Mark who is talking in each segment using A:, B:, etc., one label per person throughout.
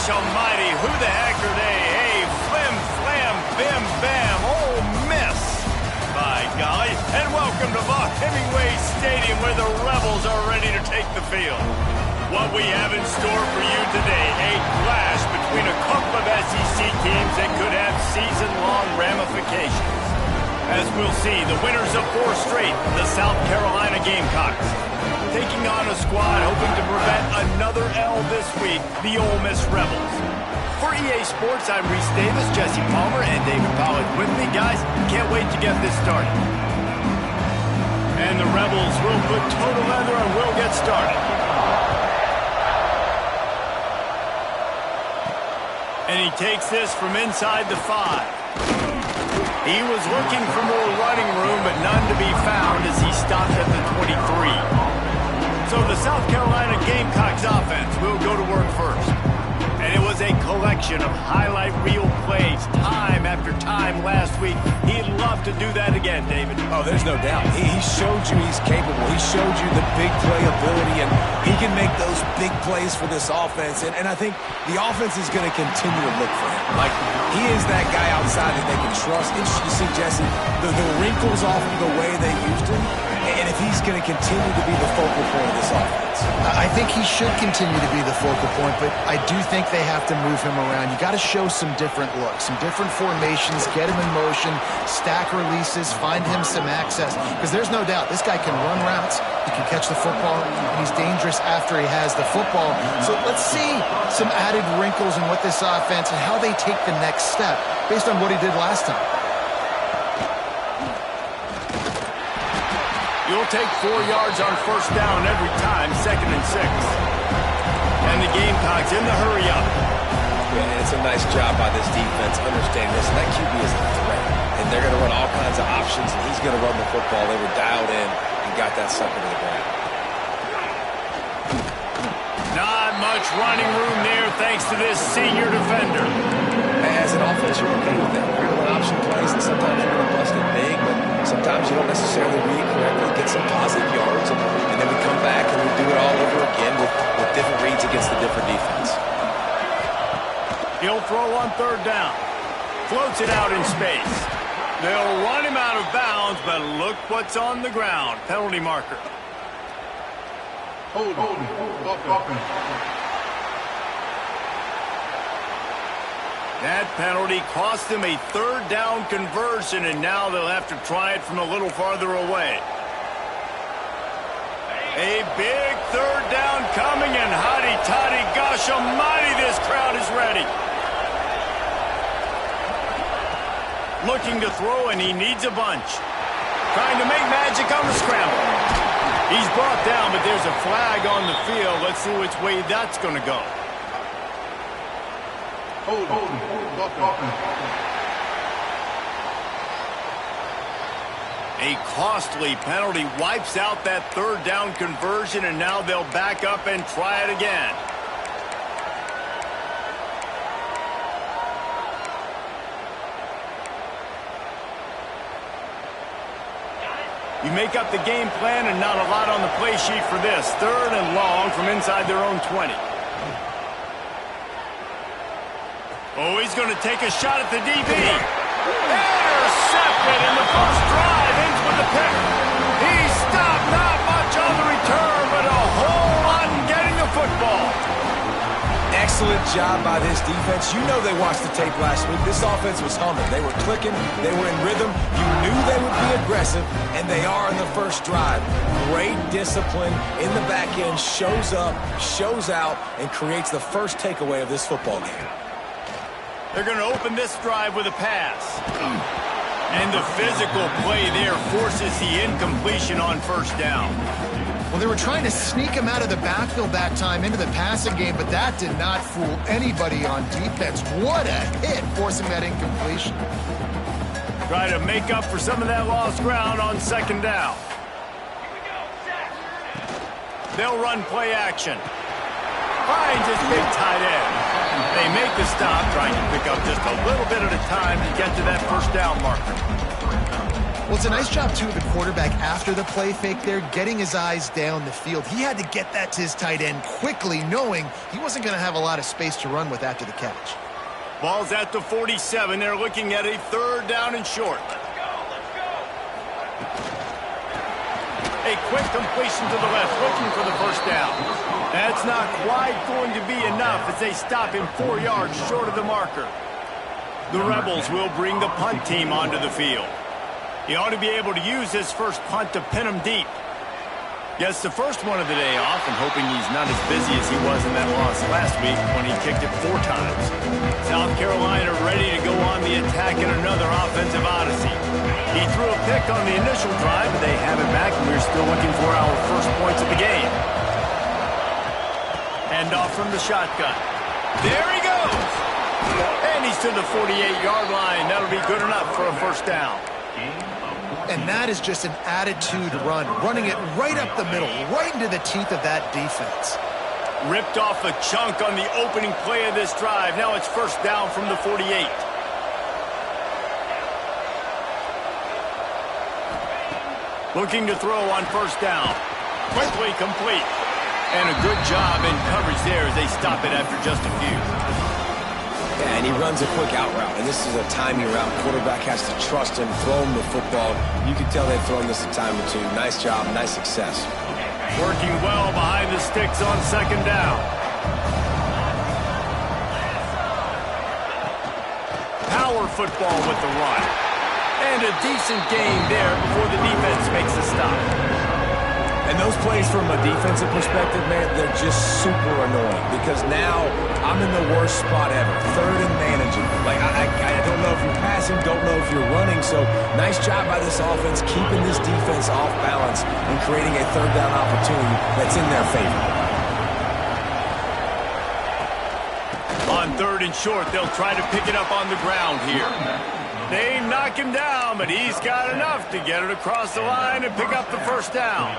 A: gosh almighty, who the heck are they? Hey, flim, flam, bim, bam, oh, miss. By golly, and welcome to Vaught Hemingway Stadium where the Rebels are ready to take the field. What we have in store for you today, a clash between a couple of SEC teams that could have season-long ramifications. As we'll see, the winners of 4 straight, the South Carolina Gamecocks, taking on a squad hoping to prevent another L this week, the Ole Miss Rebels. For EA Sports, I'm Reese Davis, Jesse Palmer, and David Pollack with me. Guys, can't wait to get this started. And the Rebels will put total leather and we'll get started. And he takes this from inside the 5. He was looking for more running room, but none to be found as he stopped at the 23. So the South Carolina Gamecocks offense will go to work first. And it was a collection of highlight reel plays time after time last week. He'd love to do that again, David.
B: Oh, there's no doubt. He showed you he's capable. He showed you the big play ability, and he can make those big plays for this offense. And I think the offense is going to continue to look for him. Like, he is that guy outside that they can trust. Interesting to see, Jesse, the wrinkles off of the way they used him, and if he's going to continue to be the focal point of this offense.
C: I think he should continue to be the focal point, but I do think they have to move him around. You got to show some different looks, some different formations, get him in motion, stack releases, find him some access, because there's no doubt this guy can run routes, he can catch the football, and he's dangerous after he has the football. So let's see some added wrinkles in what this offense and how they take the next step based on what he did last time.
A: You'll take 4 yards on first down every time, 2nd and 6. And the Gamecocks in the hurry up.
B: Yeah, and it's a nice job by this defense understanding this. And that QB is a threat. And they're going to run all kinds of options, and he's going to run the football. They were dialed in and got that sucker to the ground.
A: Not much running room there thanks to this senior defender.
B: As an offense, you're okay with that. You're going to option plays, and sometimes you're going to bust it big, but sometimes you don't necessarily read it correctly, get some positive yards, and then we come back and we do it all over again with different reads against the different defense.
A: He'll throw on 3rd down. Floats it out in space. They'll run him out of bounds, but look what's on the ground. Penalty marker.
D: Hold.
A: That penalty cost them a 3rd down conversion, and now they'll have to try it from a little farther away. A big 3rd down coming, and hotty-toddy, gosh almighty, this crowd is ready. Looking to throw, and he needs a bunch. Trying to make magic on the scramble. He's brought down, but there's a flag on the field. Let's see which way that's going to go.
D: Hold.
A: A costly penalty wipes out that 3rd down conversion, and now they'll back up and try it again. You make up the game plan and not a lot on the play sheet for this. 3rd and long from inside their own 20. Oh, he's going to take a shot at the DB. Intercepted in the first drive. Ends with the pick. He stopped. Not much on the return, but a whole lot in getting the football.
B: Excellent job by this defense. You know they watched the tape last week. This offense was humming. They were clicking. They were in rhythm. You knew they would be aggressive, and they are in the first drive. Great discipline in the back end. Shows up, shows out, and creates the first takeaway of this football game.
A: They're going to open this drive with a pass. And the physical play there forces the incompletion on first down.
C: Well, they were trying to sneak him out of the backfield that time into the passing game, but that did not fool anybody on defense. What a hit, forcing that incompletion.
A: Try to make up for some of that lost ground on 2nd down. They'll run play action. Finds his big tight end. They make the stop, trying to pick up just a little bit at a time to get to that first down marker.
C: Well, it's a nice job, too, of the quarterback after the play fake there, getting his eyes down the field. He had to get that to his tight end quickly, knowing he wasn't going to have a lot of space to run with after the catch.
A: Ball's at the 47. They're looking at a 3rd down and short. A quick completion to the left, looking for the first down. That's not quite going to be enough as they stop him 4 yards short of the marker. The Rebels will bring the punt team onto the field. He ought to be able to use his first punt to pin him deep. Gets the first one of the day off and hoping he's not as busy as he was in that loss last week when he kicked it 4 times. South Carolina ready to go on the attack in another offensive odyssey. He threw a pick on the initial drive, but they have it back, and we're still looking for our first points of the game. Hand off from the shotgun. There he goes! And he's to the 48-yard line. That'll be good enough for a first down.
C: And that is just an attitude run, running it right up the middle, right into the teeth of that defense.
A: Ripped off a chunk on the opening play of this drive. Now it's first down from the 48. Looking to throw on first down. Quickly complete. And a good job in coverage there as they stop it after just a few.
B: Yeah, and he runs a quick out route, and this is a timing route. Quarterback has to trust him, throw him the football. You can tell they've thrown this a time or two. Nice job, nice success.
A: Working well behind the sticks on second down. Power football with the run. And a decent gain there before the defense makes a stop.
B: And those plays from a defensive perspective, man, they're just super annoying because now I'm in the worst spot ever. 3rd and manageable. Like, I don't know if you're passing, don't know if you're running. So nice job by this offense keeping this defense off balance and creating a 3rd down opportunity that's in their favor.
A: On 3rd and short, they'll try to pick it up on the ground here. They knock him down, but he's got enough to get it across the line and pick up the first down.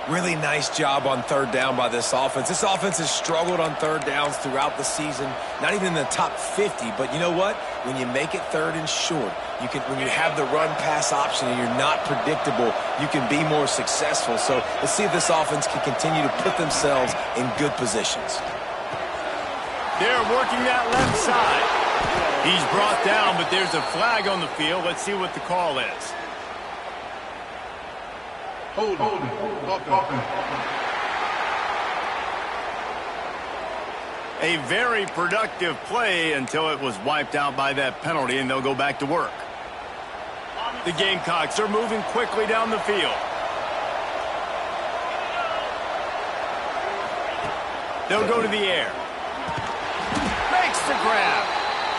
B: Really nice job on 3rd down by this offense. This offense has struggled on 3rd downs throughout the season. Not even in the top 50, but you know what? When you make it 3rd and short, when you have the run-pass option and you're not predictable, you can be more successful. So let's see if this offense can continue to put themselves in good positions.
A: They're working that left side. He's brought down, but there's a flag on the field. Let's see what the call is.
D: Hold.
A: A very productive play until it was wiped out by that penalty, and they'll go back to work. The Gamecocks are moving quickly down the field. They'll go to the air. Makes the grab.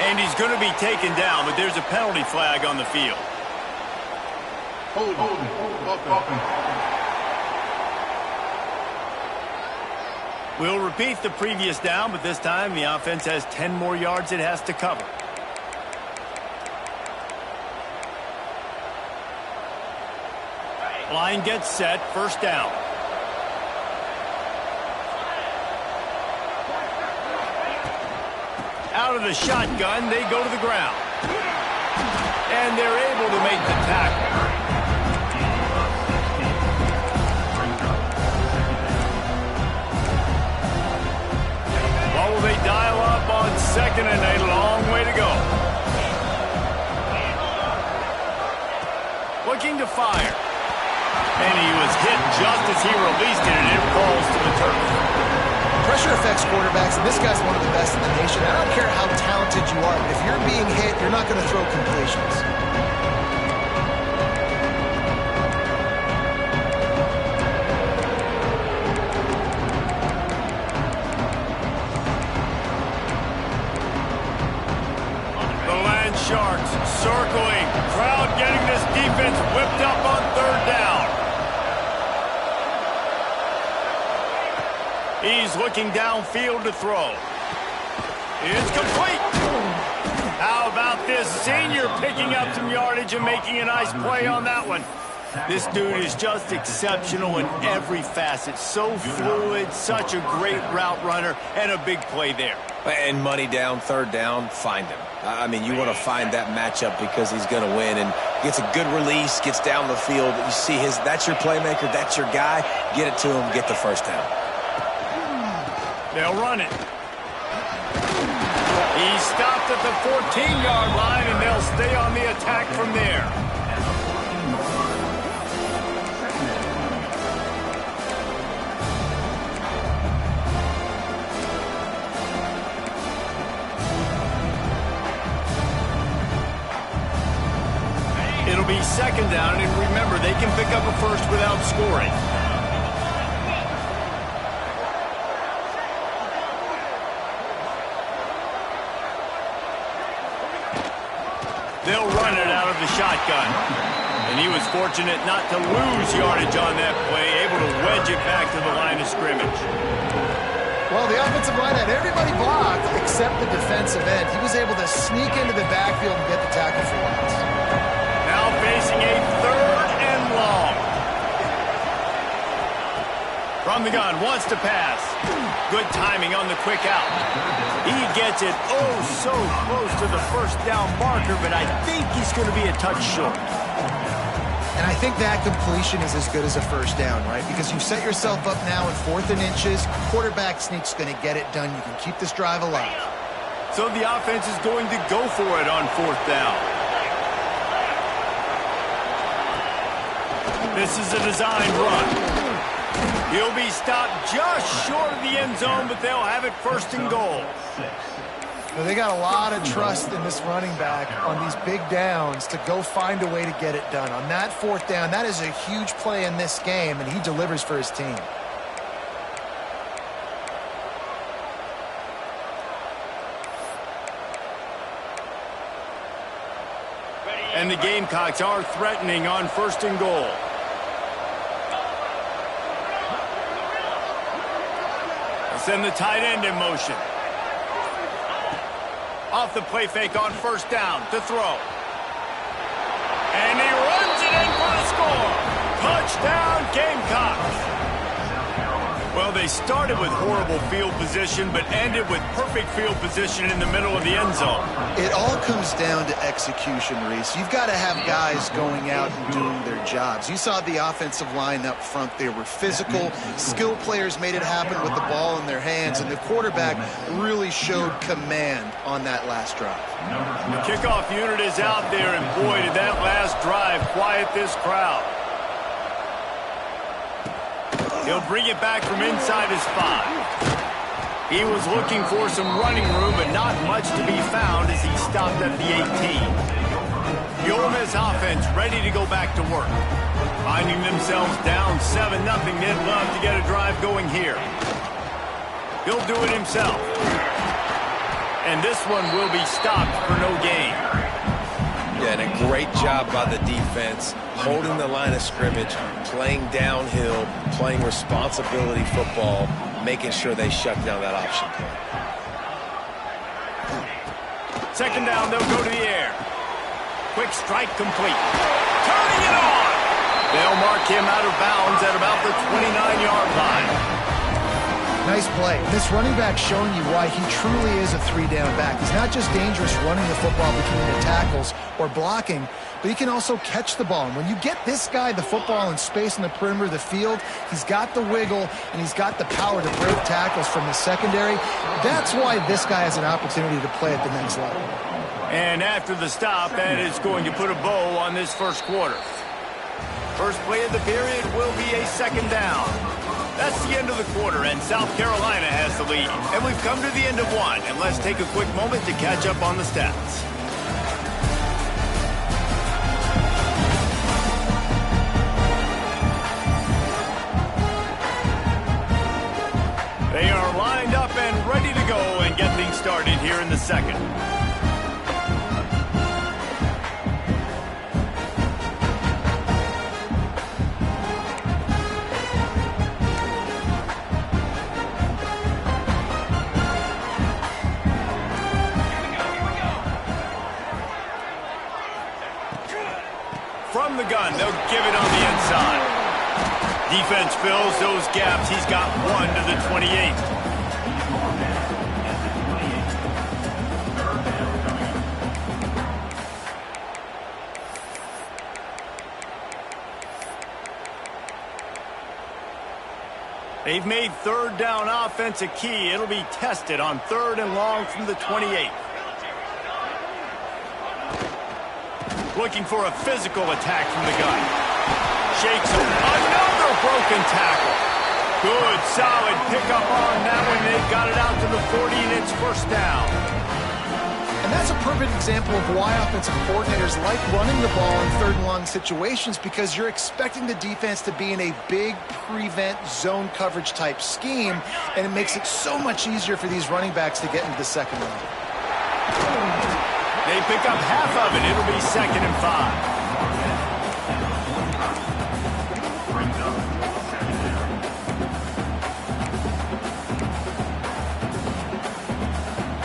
A: And he's going to be taken down, but there's a penalty flag on the field.
D: Hold.
A: We'll repeat the previous down, but this time the offense has 10 more yards it has to cover. Line gets set, first down. Out of the shotgun, they go to the ground. And they're able to make the tackle. What will they dial up on 2nd and a long way to go? Looking to fire. And he was hit just as he released it, and it falls to the turf.
C: Pressure affects quarterbacks, and this guy's one of the best in the nation. I don't care how talented you are, but if you're being hit, you're not going to throw completions.
A: The Land Sharks circling. Crowd getting this defense whipped up on 3rd down. He's looking downfield to throw. It's complete. How about this senior picking up some yardage and making a nice play on that one? This dude is just exceptional in every facet. So fluid, such a great route runner, and a big play there.
B: And money down, third down, find him. I mean, you want to find that matchup because he's going to win. And gets a good release, gets down the field. You see that's your playmaker, that's your guy. Get it to him, get the first down.
A: They'll run it. He stopped at the 14-yard line, and they'll stay on the attack from there. It'll be second down, and remember, they can pick up a first without scoring. They'll run it out of the shotgun. And he was fortunate not to lose yardage on that play, able to wedge it back to the line of scrimmage.
C: Well, the offensive line had everybody blocked except the defensive end. He was able to sneak into the backfield and get the tackle for once.
A: Now facing a third and long. From the gun, wants to pass. Good timing on the quick out. He gets it so close to the first down marker, but I think he's going to be a touch short.
C: And I think that completion is as good as a first down, right? Because you set yourself up now in 4th and inches. Quarterback sneak's going to get it done. You can keep this drive alive.
A: So the offense is going to go for it on 4th down. This is a designed run. He'll be stopped just short of the end zone, but they'll have it first and goal.
C: Well, they got a lot of trust in this running back on these big downs to go find a way to get it done. On that 4th down, that is a huge play in this game, and he delivers for his team.
A: And the Gamecocks are threatening on first and goal. Send the tight end in motion. Off the play fake on first down to throw. And he runs it in for the score. Touchdown, Gamecocks. Well, they started with horrible field position, but ended with perfect field position in the middle of the end zone.
C: It all comes down to execution, Reese. You've got to have guys going out and doing their jobs. You saw the offensive line up front. They were physical. Skilled players made it happen with the ball in their hands, and the quarterback really showed command on that last drive.
A: The kickoff unit is out there, and boy, did that last drive quiet this crowd. He'll bring it back from inside his 5. He was looking for some running room, but not much to be found as he stopped at the 18. The Ole Miss offense ready to go back to work. Finding themselves down 7-0, they'd love to get a drive going here. He'll do it himself. And this one will be stopped for no gain.
B: Yeah, and a great job by the defense, holding the line of scrimmage, playing downhill, playing responsibility football, making sure they shut down that option play.
A: Second down, they'll go to the air. Quick strike complete. Turning it on! They'll mark him out of bounds at about the 29-yard line.
C: Nice play. This running back showing you why he truly is a 3-down back. He's not just dangerous running the football between the tackles or blocking, but he can also catch the ball. And when you get this guy the football in space in the perimeter of the field, he's got the wiggle and he's got the power to break tackles from the secondary. That's why this guy has an opportunity to play at the next level.
A: And after the stop, that is going to put a bow on this first quarter. First play of the period will be a second down. That's the end of the quarter, and South Carolina has the lead. And we've come to the end of one, and let's take a quick moment to catch up on the stats. They are lined up and ready to go and get things started here in the second. From the gun, they'll give it on the inside. Defense fills those gaps. He's got one to the 28. They've made third down offense a key. It'll be tested on 3rd and long from the 28. Looking for a physical attack from the gun. Shakes him. Another broken tackle. Good, solid pickup on that one. They got it out to the 40, and it's first down.
C: And that's a perfect example of why offensive coordinators like running the ball in 3rd and long situations, because you're expecting the defense to be in a big prevent zone coverage type scheme, and it makes it so much easier for these running backs to get into the second round.
A: They pick up half of it. It'll be 2nd and 5.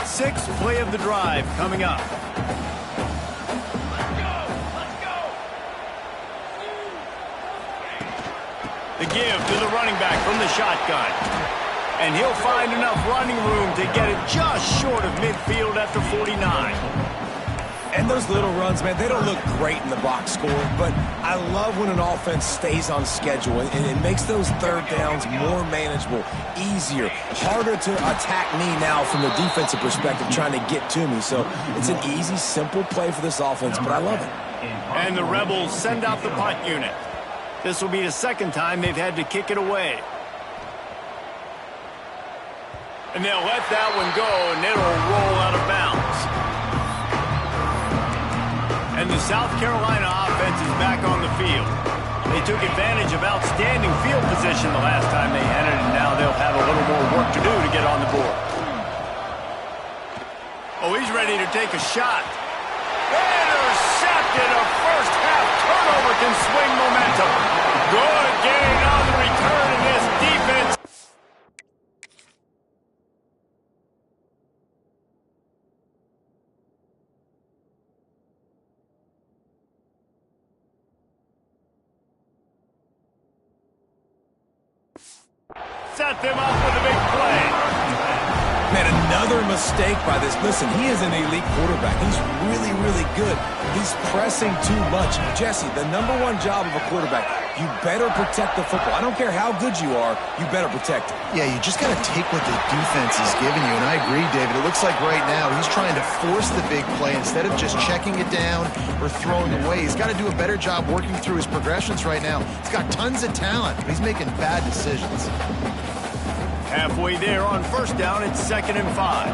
A: Sixth play of the drive coming up. Let's go. The give to the running back from the shotgun. And he'll find enough running room to get it just short of midfield at the 49.
B: And those little runs, man, they don't look great in the box score, but I love when an offense stays on schedule, and it makes those 3rd downs more manageable, easier, harder to attack me now from the defensive perspective trying to get to me. So it's an easy, simple play for this offense, but I love it.
A: And the Rebels send out the punt unit. This will be the 2nd time they've had to kick it away. And they'll let that one go, and it'll roll out of bounds. And the South Carolina offense is back on the field. They took advantage of outstanding field position the last time they had it, and now they'll have a little more work to do to get on the board. Oh, he's ready to take a shot. Intercepted. A first-half turnover can swing momentum. Good gain on the return in this defense. Set them up with a big play.
B: Man, another mistake by this. Listen, he is an elite quarterback. He's really, really good. He's pressing too much. Jesse, the #1 job of a quarterback, you better protect the football. I don't care how good you are, you better protect it.
C: Yeah, you just got to take what the defense is giving you, and I agree, David. It looks like right now he's trying to force the big play instead of just checking it down or throwing away. He's got to do a better job working through his progressions right now. He's got tons of talent, but he's making bad decisions.
A: Halfway there on first down, it's 2nd and 5.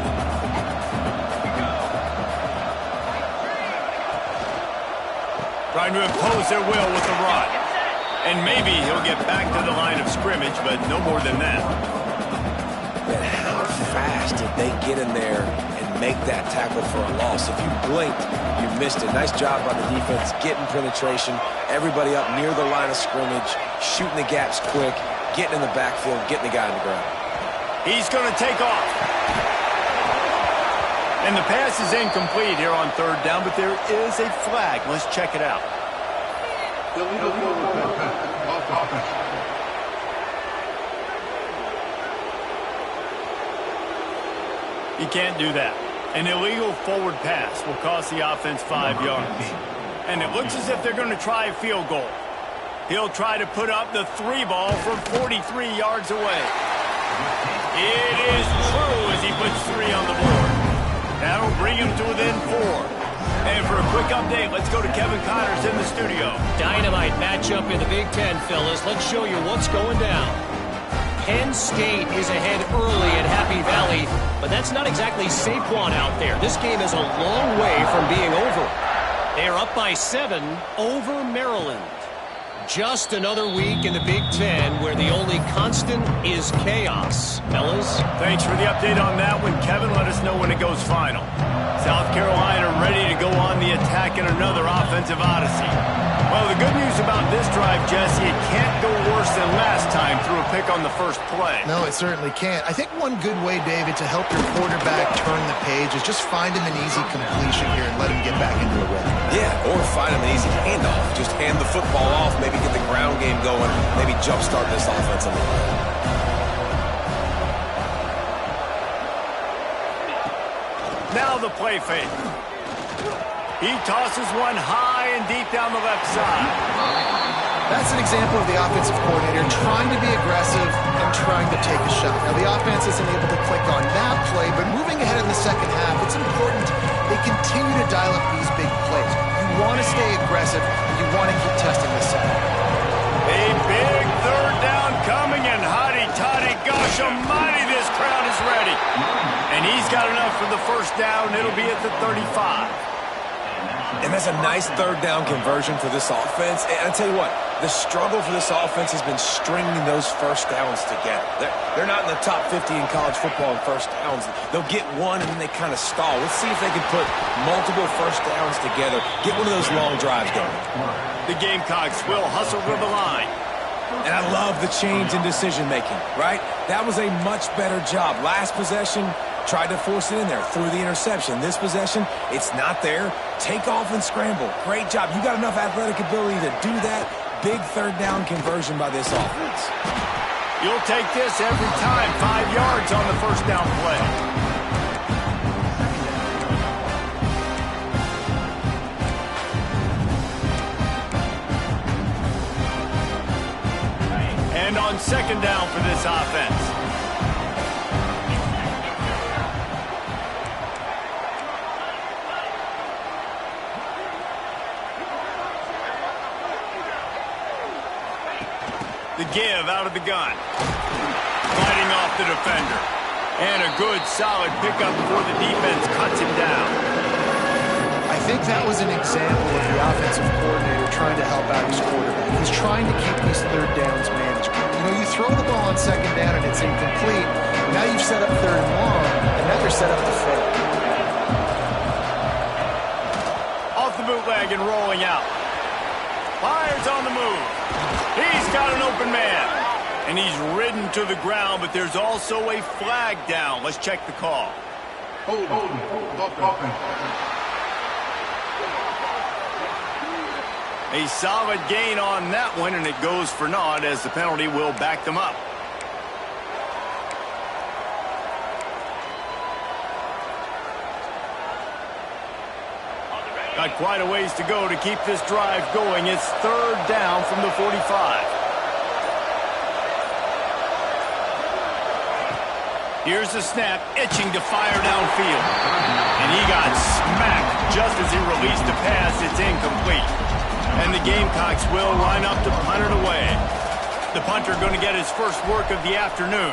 A: Trying to impose their will with the run. And maybe he'll get back to the line of scrimmage, but no more than that.
B: Man, how fast did they get in there and make that tackle for a loss? If you blinked, you missed it. Nice job by the defense, getting penetration, everybody up near the line of scrimmage, shooting the gaps quick, getting in the backfield, getting the guy on the ground.
A: He's going to take off. And the pass is incomplete here on 3rd down, but there is a flag. Let's check it out.
D: Illegal forward pass.
A: You can't do that. An illegal forward pass will cost the offense 5 yards. And it looks as if they're going to try a field goal. He'll try to put up the 3 ball from 43 yards away. It is true as he puts 3 on the board. That'll bring him to within 4. And for a quick update, let's go to Kevin Connors in the studio.
E: Dynamite matchup in the Big Ten, fellas. Let's show you what's going down. Penn State is ahead early at Happy Valley, but that's not exactly Saquon out there. This game is a long way from being over. They are up by 7 over Maryland. Just another week in the Big Ten where the only constant is chaos. Fellas?
A: Thanks for the update on that one, Kevin. Let us know when it goes final. South Carolina ready to go on the attack in another offensive odyssey. Well, the good news about this drive, Jesse, it can't go worse than last time through a pick on the first play.
C: No, it certainly can't. I think one good way, David, to help your quarterback turn the page is just find him an easy completion here and let him get back into a rhythm.
B: Yeah, or find him an easy handoff. Just hand the football off, maybe get the ground game going, maybe jumpstart this offense a little bit.
A: Now the play fake. He tosses one high and deep down the left side.
C: That's an example of the offensive coordinator trying to be aggressive and trying to take a shot. Now, the offense isn't able to click on that play, but moving ahead in the second half, it's important they continue to dial up these big plays. You want to stay aggressive, and you want to keep testing this out.
A: A big third down coming, and hotty-toddy, gosh almighty, this crowd is ready. And he's got enough for the first down. It'll be at the 35.
B: And that's a nice third down conversion for this offense. And I tell you what, the struggle for this offense has been stringing those first downs together. They're not in the top 50 in college football in first downs. They'll get one and then they kind of stall. Let's see if they can put multiple first downs together, get one of those long drives going.
A: The Gamecocks will hustle to the line.
B: And I love the change in decision-making, right? That was a much better job. Last possession, tried to force it in there, threw the interception. This possession, it's not there. Take off and scramble. Great job. You got enough athletic ability to do that. Big third down conversion by this offense.
A: You'll take this every time. 5 yards on the first down play. And on second down for this offense. The give out of the gun. Fighting off the defender. And a good, solid pickup before the defense cuts him down.
C: I think that was an example of the offensive coordinator trying to help out his quarterback. He's trying to keep these third downs managed. You know, you throw the ball on second down and it's incomplete. Now you've set up third and long, and now you're set up to fail.
A: Off the bootleg and rolling out. Fires on the move. He's got an open man. And he's ridden to the ground, but there's also a flag down. Let's check the call.
D: Hold.
A: A solid gain on that one, and it goes for naught as the penalty will back them up. Got quite a ways to go to keep this drive going. It's third down from the 45. Here's the snap, itching to fire downfield. And he got smacked just as he released the pass. It's incomplete. And the Gamecocks will line up to punt it away. The punter going to get his first work of the afternoon.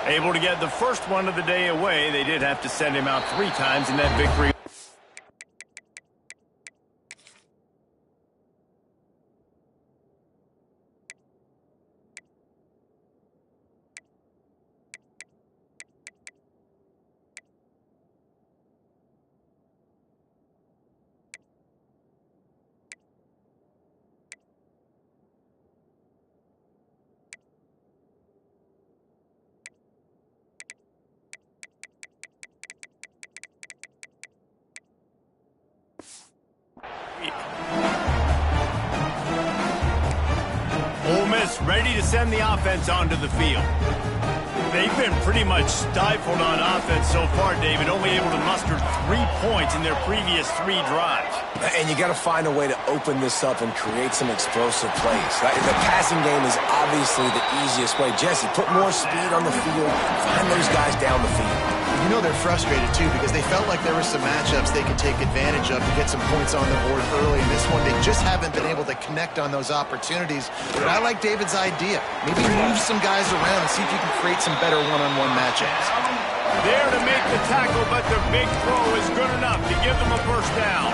A: Able to get the first one of the day away. They did have to send him out 3 times in that victory. Ole Miss ready to send the offense onto the field. They've been pretty much stifled on offense so far, David, only able to muster 3 points in their previous 3 drives.
B: And you got to find a way to open this up and create some explosive plays. The passing game is obviously the easiest way. Jesse, put more speed on the field, find those guys down the field.
C: You know they're frustrated, too, because they felt like there were some matchups they could take advantage of to get some points on the board early. In this one, they just haven't been able to connect on those opportunities. But I like David's idea. Maybe move some guys around and see if you can create some better one-on-one matchups.
A: There to make the tackle, but their big throw is good enough to give them a first down.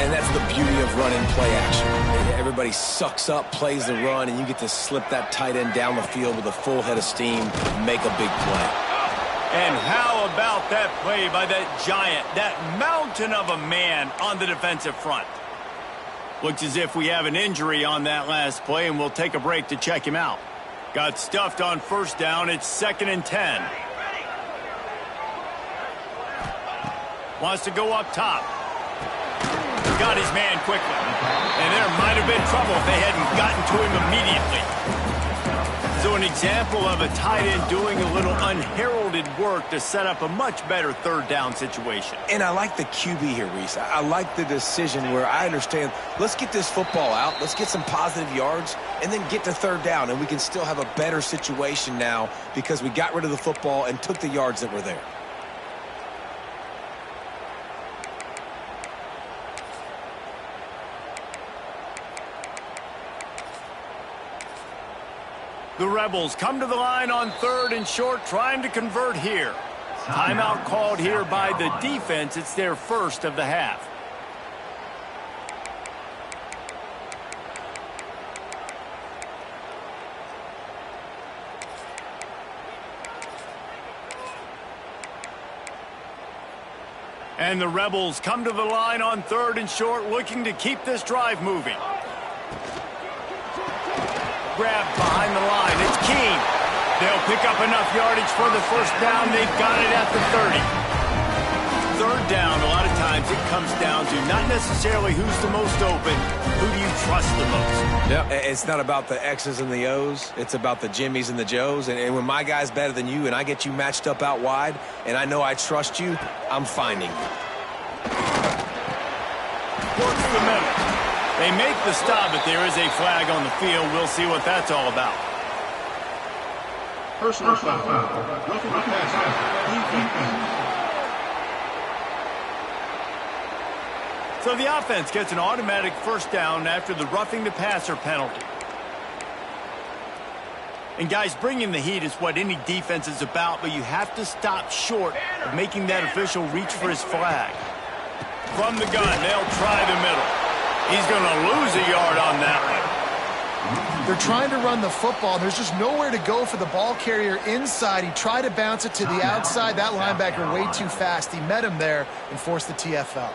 B: And that's the beauty of running play action. Everybody sucks up, plays the run, and you get to slip that tight end down the field with a full head of steam and make a big play.
A: And how about that play by that giant, that mountain of a man on the defensive front? Looks as if we have an injury on that last play, and we'll take a break to check him out. Got stuffed on first down. It's 2nd and 10. Wants to go up top. Got his man quickly. And there might have been trouble if they hadn't gotten to him immediately. So an example of a tight end doing a little unheralded work to set up a much better third down situation.
B: And I like the QB here, Reese. I like the decision where I understand, let's get this football out, let's get some positive yards, and then get to third down, and we can still have a better situation now because we got rid of the football and took the yards that were there.
A: The Rebels come to the line on 3rd and short, trying to convert here. Timeout called here by the defense. It's their first of the half. And the Rebels come to the line on 3rd and short, looking to keep this drive moving. Grabbed behind the line. It's Keene. They'll pick up enough yardage for the first down. They've got it at the 30. Third down, a lot of times it comes down to not necessarily who's the most open, who do you trust the most?
B: Yeah, it's not about the X's and the O's. It's about the Jimmies and the Joes. And when my guy's better than you and I get you matched up out wide and I know I trust you, I'm finding you.
A: Works the middle. They make the stop, but there is a flag on the field. We'll see what that's all about.
D: Personal foul. Roughing the pass.
A: So the offense gets an automatic first down after the roughing the passer penalty. And guys, bringing the heat is what any defense is about, but you have to stop short of making that official reach for his flag. From the gun, they'll try the middle. He's going to lose a yard on that one.
C: They're trying to run the football. There's just nowhere to go for the ball carrier inside. He tried to bounce it to the outside. That linebacker way too fast. He met him there and forced the TFL.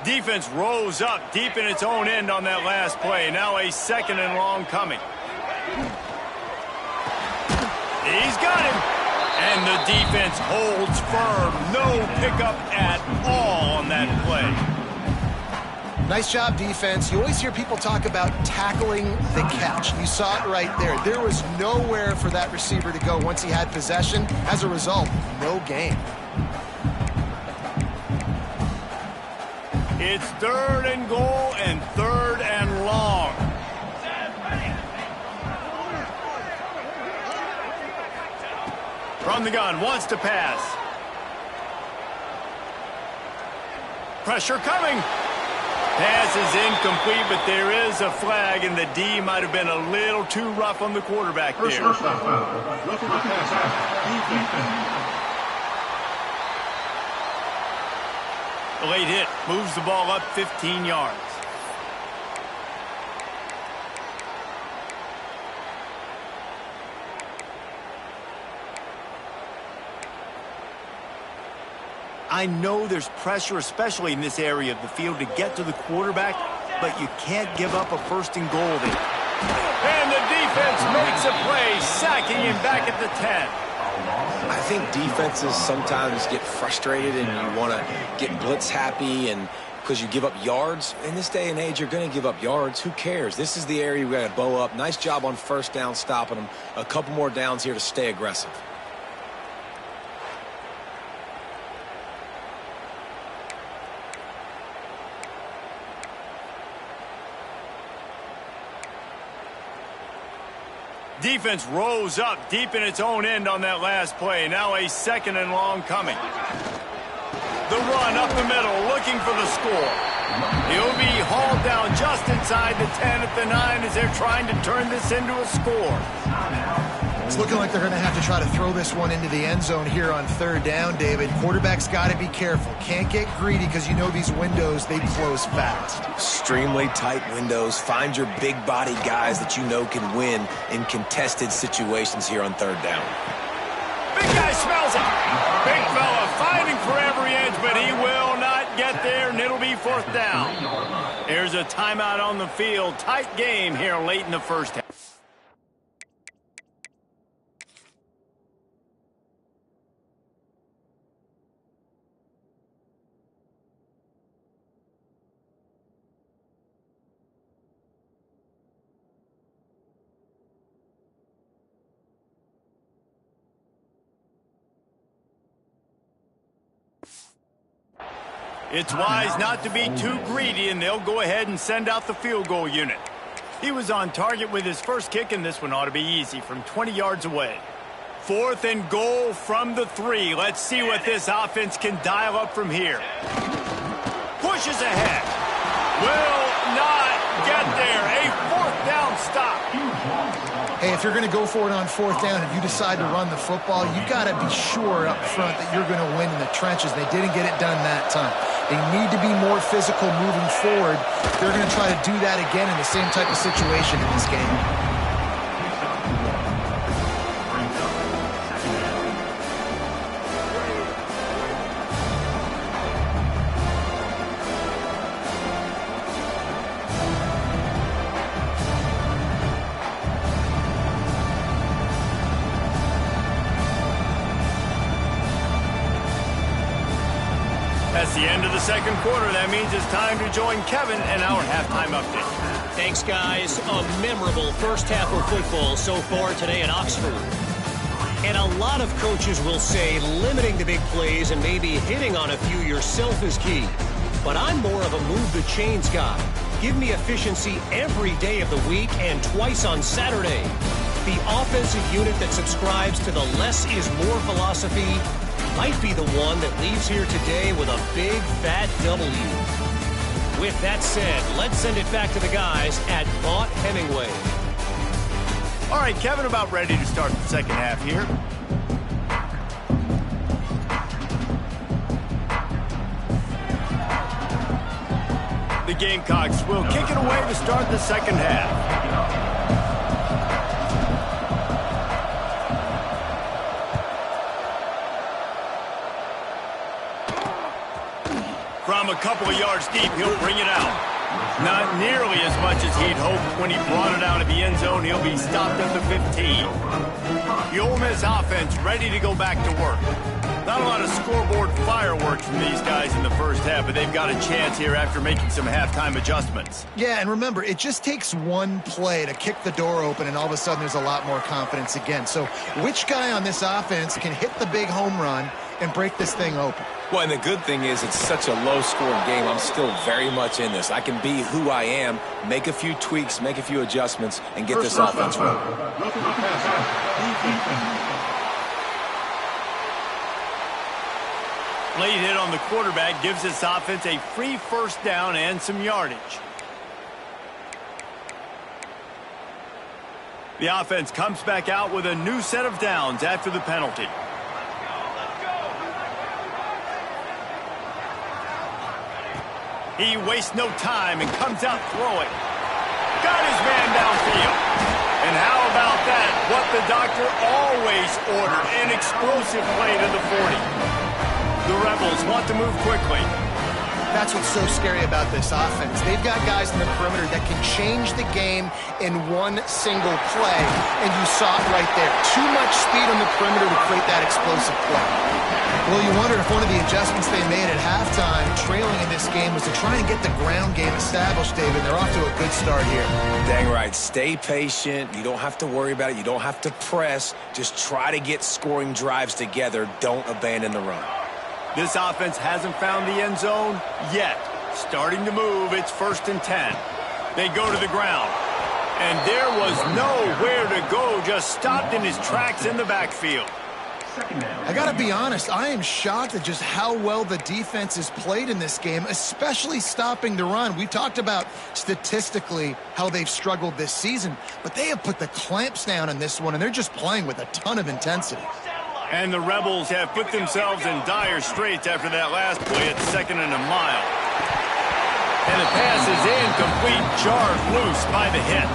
A: Defense rose up deep in its own end on that last play. Now a 2nd and long coming. He's got him. And the defense holds firm. No pickup at all on that play.
C: Nice job, defense. You always hear people talk about tackling the catch. You saw it right there. There was nowhere for that receiver to go once he had possession. As a result, no gain.
A: It's 3rd and goal and 3rd and long. From the gun, wants to pass. Pressure coming. Pass is incomplete, but there is a flag, and the D might have been a little too rough on the quarterback there.
D: First foul. Roughing the pass.
A: A late hit moves the ball up 15 yards. I know there's pressure, especially in this area of the field, to get to the quarterback, but you can't give up a 1st and goal there. And the defense makes a play, sacking him back at the 10.
B: I think defenses sometimes get frustrated and you want to get blitz happy and because you give up yards. In this day and age, you're going to give up yards. Who cares? This is the area we got to bow up. Nice job on 1st down stopping them. A couple more downs here to stay aggressive.
A: Defense rose up deep in its own end on that last play. Now a 2nd and long coming. The run up the middle, looking for the score. He'll be hauled down just inside the 10 at the 9 as they're trying to turn this into a score.
C: It's looking like they're going to have to try to throw this one into the end zone here on 3rd down, David. Quarterback's got to be careful. Can't get greedy because you know these windows, they close fast.
B: Extremely tight windows. Find your big body guys that you know can win in contested situations here on 3rd down.
A: Big guy smells it. Big fella fighting for every inch, but he will not get there, and it'll be 4th down. There's a timeout on the field. Tight game here late in the first half. It's wise not to be too greedy, and they'll go ahead and send out the field goal unit. He was on target with his first kick, and this one ought to be easy from 20 yards away. 4th and goal from the 3. Let's see what this offense can dial up from here. Pushes ahead. Will not get there. A 4th down stop.
C: Hey, if you're going to go for it on 4th down and you decide to run the football, you've got to be sure up front that you're going to win in the trenches. They didn't get it done that time. They need to be more physical moving forward. They're going to try to do that again in the same type of situation in this game.
A: That's the end of the second quarter. That means it's time to join Kevin in our halftime update.
E: Thanks, guys. A memorable first half of football so far today at Oxford. And a lot of coaches will say limiting the big plays and maybe hitting on a few yourself is key. But I'm more of a move the chains guy. Give me efficiency every day of the week and twice on Saturday. The offensive unit that subscribes to the less is more philosophy might be the one that leaves here today with a big, fat W. With that said, let's send it back to the guys at Vaught Hemingway.
A: All right, Kevin, about ready to start the second half here. The Gamecocks will kick it away to start the second half. From a couple of yards deep, he'll bring it out. Not nearly as much as he'd hoped when he brought it out of the end zone. He'll be stopped at the 15. The Ole Miss offense ready to go back to work. Not a lot of scoreboard fireworks from these guys in the first half, but they've got a chance here after making some halftime adjustments.
C: Yeah, and remember, it just takes one play to kick the door open, and all of a sudden there's a lot more confidence again. So which guy on this offense can hit the big home run and break this thing open?
B: Well, and the good thing is it's such a low-scoring game. I'm still very much in this. I can be who I am, make a few tweaks, make a few adjustments, and get this offense rolling.
A: Late hit on the quarterback gives this offense a free first down and some yardage. The offense comes back out with a new set of downs after the penalty. He wastes no time and comes out throwing. Got his man downfield. And how about that? What the doctor always ordered, an explosive play to the 40. The Rebels want to move quickly.
C: That's what's so scary about this offense. They've got guys in the perimeter that can change the game in one single play, and you saw it right there. Too much speed on the perimeter to create that explosive play. Well, you wonder if one of the adjustments they made at halftime, trailing in this game, was to try and get the ground game established, David. They're off to a good start here.
B: Dang right. Stay patient. You don't have to worry about it. You don't have to press. Just try to get scoring drives together. Don't abandon the run.
A: This offense hasn't found the end zone yet. Starting to move, it's 1st and 10. They go to the ground. And there was nowhere to go, just stopped in his tracks in the backfield.
C: I got to be honest, I am shocked at just how well the defense has played in this game, especially stopping the run. We talked about statistically how they've struggled this season, but they have put the clamps down in this one, and they're just playing with a ton of intensity.
A: And the Rebels have put themselves in dire straits after that last play at 2nd and a mile. And the pass is incomplete, jarred loose by the hit.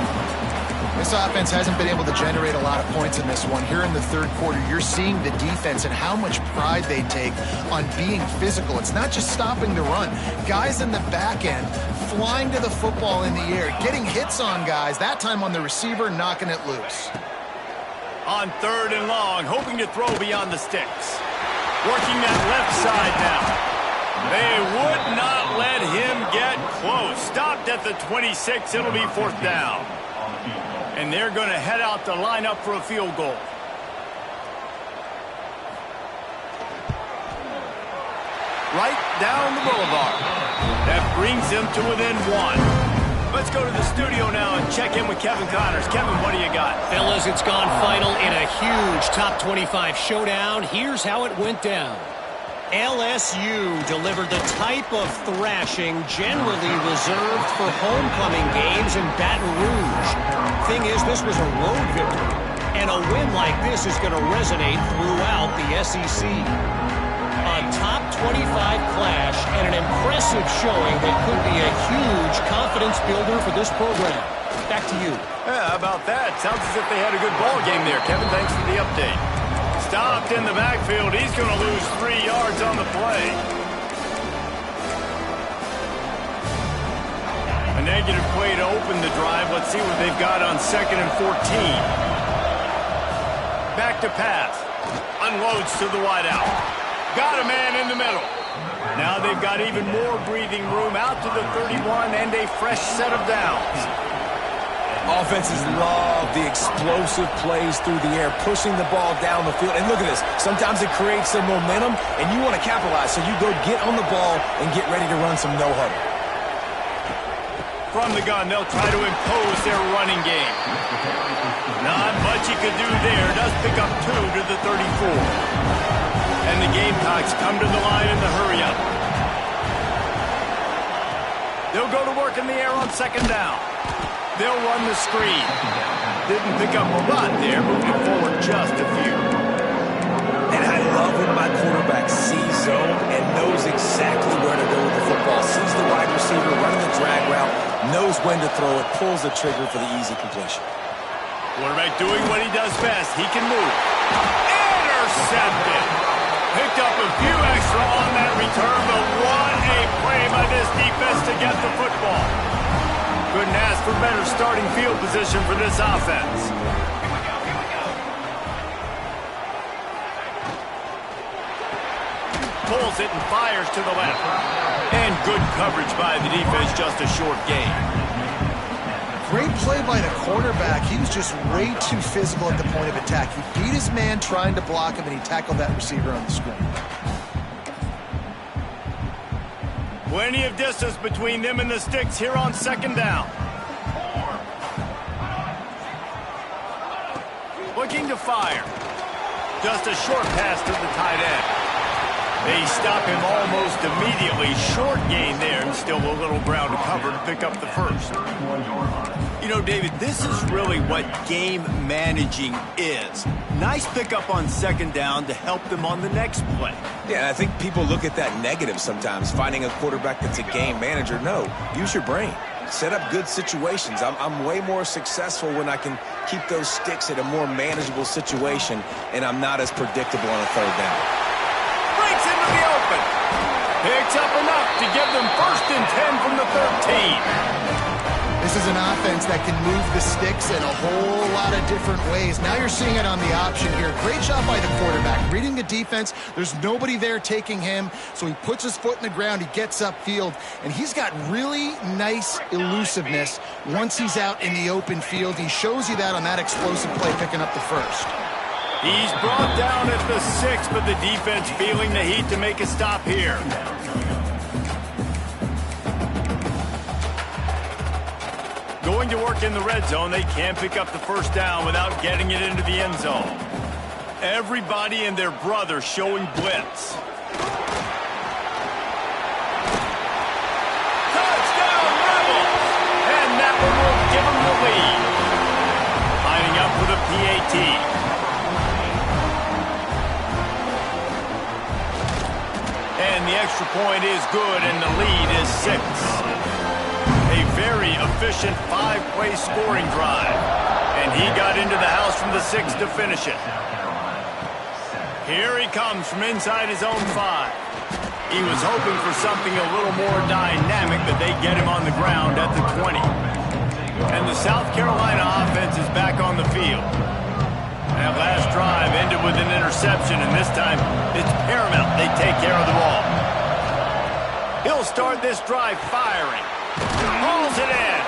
C: This offense hasn't been able to generate a lot of points in this one. Here in the third quarter, you're seeing the defense and how much pride they take on being physical. It's not just stopping the run. Guys in the back end flying to the football in the air, getting hits on guys, that time on the receiver, knocking it loose.
A: On 3rd and long, hoping to throw beyond the sticks. Working that left side now. They would not let him get close. Stopped at the 26. It'll be 4th down. And they're going to head out to line up for a field goal. right down the boulevard. That brings him to within 1. Let's go to the studio now and check in with Kevin Connors. Kevin, what do you got?
E: Fellas, it's gone final in a huge top 25 showdown. Here's how it went down. LSU delivered the type of thrashing generally reserved for homecoming games in Baton Rouge. Thing is, this was a road victory, and a win like this is going to resonate throughout the SEC. A top 25 clash and an impressive showing that could be a huge confidence builder for this program. Back to you.
A: Yeah, how about that? Sounds as if they had a good ball game there. Kevin, thanks for the update. Stopped in the backfield. He's going to lose 3 yards on the play. A negative play to open the drive. Let's see what they've got on 2nd and 14. Back to pass. Unloads to the wideout. Got a man in the middle. Now they've got even more breathing room out to the 31 and a fresh set of downs.
B: Offenses love the explosive plays through the air, pushing the ball down the field. And look at this. Sometimes it creates some momentum, and you want to capitalize. So you go get on the ball and get ready to run some no-huddle.
A: From the gun, they'll try to impose their running game. Not much he could do there. Does pick up 2 to the 34. And the Gamecocks come to the line in the hurry-up. They'll go to work in the air on 2nd down. They'll run the screen. Didn't pick up a lot there, moving forward just a few.
B: And I love when my quarterback sees zone and knows exactly where to go with the football. Sees the wide receiver running the drag route, knows when to throw it, pulls the trigger for the easy completion.
A: Quarterback doing what he does best. He can move. Intercepted. Picked up a few extra on that return, but what a play by this defense to get the football. Couldn't ask for better starting field position for this offense. Pulls it and fires to the left. And good coverage by the defense, just a short gain.
C: Great play by the quarterback. He was just way too physical at the point of attack. He beat his man trying to block him, and he tackled that receiver on the screen.
A: Plenty of distance between them and the sticks here on 2nd down. Looking to fire. Just a short pass to the tight end. They stop him almost immediately. Short gain there, and still a little ground to cover to pick up the first. You know, David, this is really what game managing is. Nice pickup on 2nd down to help them on the next play.
B: Yeah, and I think people look at that negative sometimes, finding a quarterback that's a game manager. No, use your brain. Set up good situations. I'm way more successful when I can keep those sticks at a more manageable situation, and I'm not as predictable on a 3rd down.
A: Breaks into the open. Picks up enough to give them 1st and 10 from the 13.
C: This is an offense that can move the sticks in a whole lot of different ways. Now you're seeing it on the option here. Great job by the quarterback. Reading the defense, there's nobody there taking him, so he puts his foot in the ground, he gets upfield, and he's got really nice elusiveness once he's out in the open field. He shows you that on that explosive play, picking up the first.
A: He's brought down at the 6, but the defense feeling the heat to make a stop here. Going to work in the red zone, they can't pick up the 1st down without getting it into the end zone. Everybody and their brother showing blitz. Touchdown, Rebels! And that one will give them the lead. Lining up for the PAT. And the extra point is good, and the lead is 6. A very efficient 5-play scoring drive. And he got into the house from the 6 to finish it. Here he comes from inside his own 5. He was hoping for something a little more dynamic, but they get him on the ground at the 20. And the South Carolina offense is back on the field. That last drive ended with an interception, and this time it's paramount they take care of the ball. He'll start this drive firing. Pulls it in.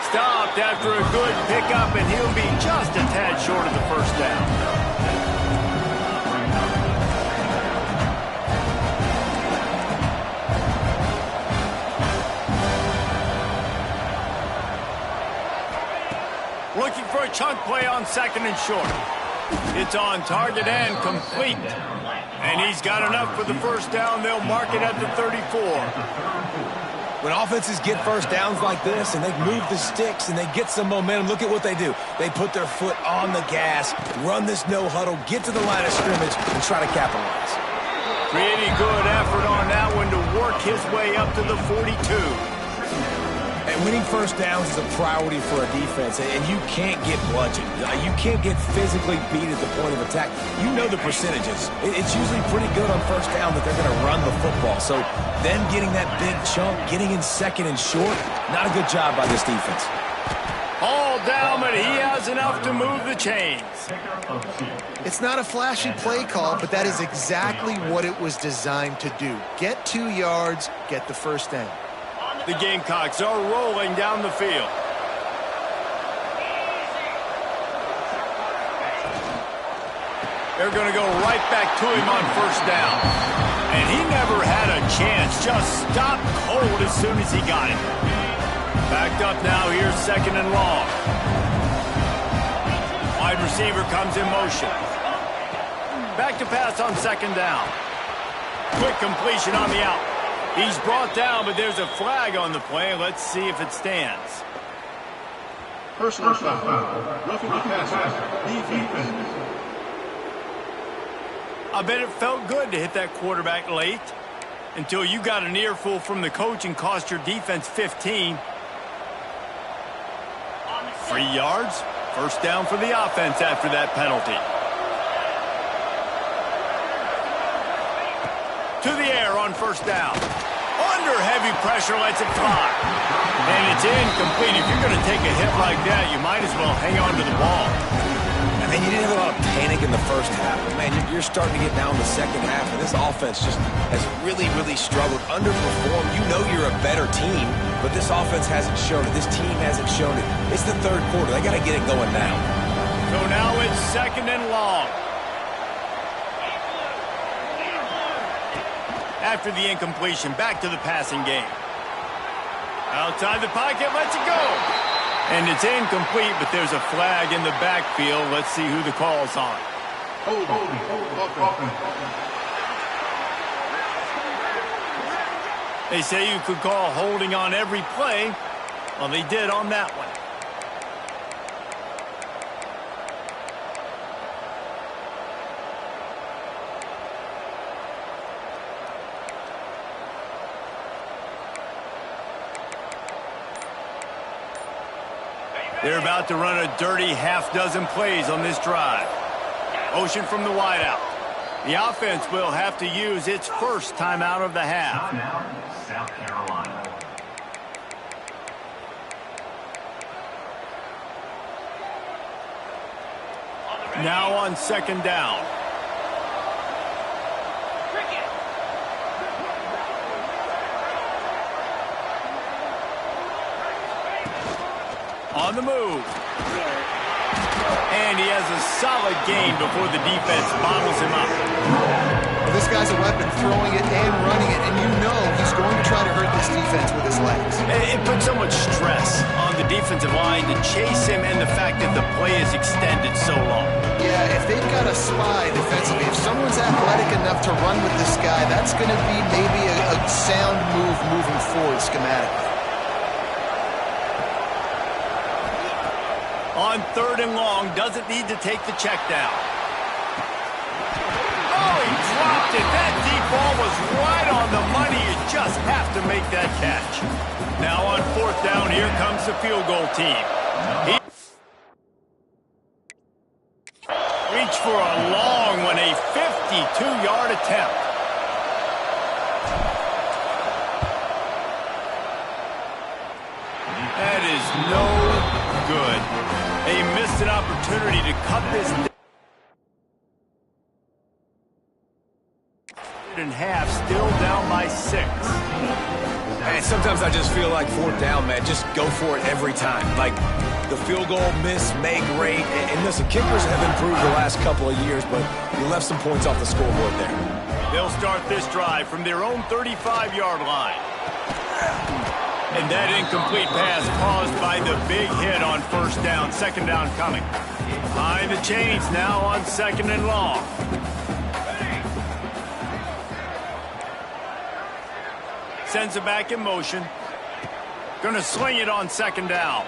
A: Stopped after a good pickup, and he'll be just a tad short of the 1st down. Looking for a chunk play on second and short. It's on target and complete. And he's got enough for the first down. They'll mark it at the 34.
B: When offenses get first downs like this and they move the sticks and they get some momentum, look at what they do. They put their foot on the gas, run this no huddle, get to the line of scrimmage, and try to capitalize.
A: Pretty good effort on that one to work his way up to the 42.
B: And winning first downs is a priority for a defense, and you can't get bludgeoned. You can't get physically beat at the point of attack. You know the percentages. It's usually pretty good on first down that they're going to run the football. So then getting that big chunk, getting in second and short, not a good job by this defense.
A: All down, but he has enough to move the chains.
C: It's not a flashy play call, but that is exactly what it was designed to do. Get 2 yards, get the first down.
A: The Gamecocks are rolling down the field. They're going to go right back to him on first down. And he never had a chance. Just stopped cold as soon as he got it. Backed up now. Here's second and long. Wide receiver comes in motion. Back to pass on second down. Quick completion on the out. He's brought down, but there's a flag on the play. Let's see if it stands.
D: Personal foul. Roughing the passer. Defense.
A: I bet it felt good to hit that quarterback late until you got an earful from the coach and cost your defense 15. 3 yards. First down for the offense after that penalty. To the air on first down. Under heavy pressure, lets it fly. And it's incomplete. If you're going to take a hit like that, you might as well hang on to the ball.
B: I mean, you didn't have a lot of panic in the first half. But, man, you're starting to get down the second half, and this offense just has really, really struggled, underperformed. You know you're a better team, but this offense hasn't shown it. This team hasn't shown it. It's the third quarter. They got to get it going now.
A: So now it's second and long. After the incompletion, back to the passing game. Outside the pocket, lets it go. And it's incomplete, but there's a flag in the backfield. Let's see who the call's on. They say you could call holding on every play. Well, they did on that one. They're about to run a dirty half-dozen plays on this drive. Motion from the wideout. The offense will have to use its first timeout of the half.
F: Timeout, South Carolina.
A: Now on second down. On the move. And he has a solid gain before the defense bottles him up.
C: Well, this guy's a weapon, throwing it and running it, and you know he's going to try to hurt this defense with his legs.
A: It puts so much stress on the defensive line to chase him, and the fact that the play is extended so long.
C: Yeah, if they've got a spy defensively, if someone's athletic enough to run with this guy, that's going to be maybe a sound move moving forward schematically.
A: On third and long, doesn't need to take the check down. Oh, he dropped it. That deep ball was right on the money. You just have to make that catch. Now on fourth down, here comes the field goal team. He reached for a long one, a 52-yard attempt. That is no good. They missed an opportunity to cut this in half, still down by 6.
B: Man, sometimes I just feel like fourth down, man, just go for it every time. Like the field goal miss, make great. And listen, kickers have improved the last couple of years, but you left some points off the scoreboard there.
A: They'll start this drive from their own 35-yard line. And that incomplete pass caused by the big hit on first down. Second down coming. Behind the chains now on 2nd and long. Sends it back in motion. Gonna sling it on 2nd down.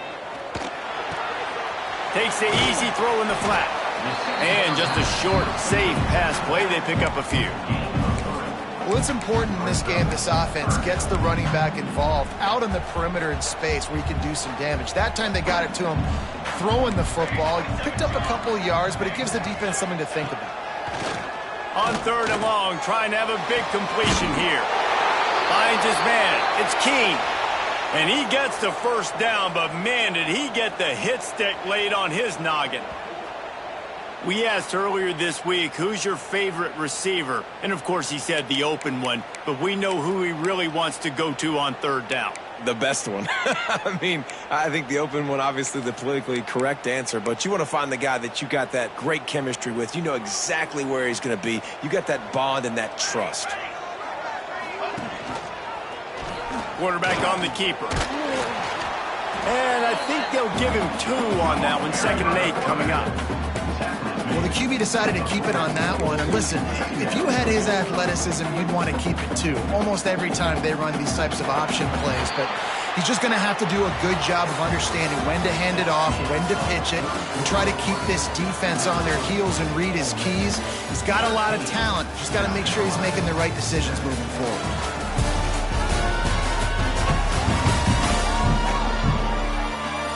A: Takes the easy throw in the flat. And just a short, safe pass play. They pick up a few.
C: Well, it's important in this game, this offense gets the running back involved out on the perimeter in space where he can do some damage. That time they got it to him throwing the football. He picked up a couple of yards, but it gives the defense something to think about.
A: On 3rd and long, trying to have a big completion here. Finds his man. It's Keene. And he gets the first down, but man, did he get the hit stick laid on his noggin. We asked earlier this week, who's your favorite receiver? And, of course, he said the open one, but we know who he really wants to go to on 3rd down.
B: The best one. I mean, I think the open one, obviously the politically correct answer, but you want to find the guy that you got that great chemistry with. You know exactly where he's going to be. You got that bond and that trust.
A: Quarterback on the keeper. And I think they'll give him 2 on that one. 2nd and 8 coming up.
C: Well, the QB decided to keep it on that one. And listen, if you had his athleticism, you'd want to keep it too. Almost every time they run these types of option plays. But he's just going to have to do a good job of understanding when to hand it off, when to pitch it, and try to keep this defense on their heels and read his keys. He's got a lot of talent. Just got to make sure he's making the right decisions moving forward.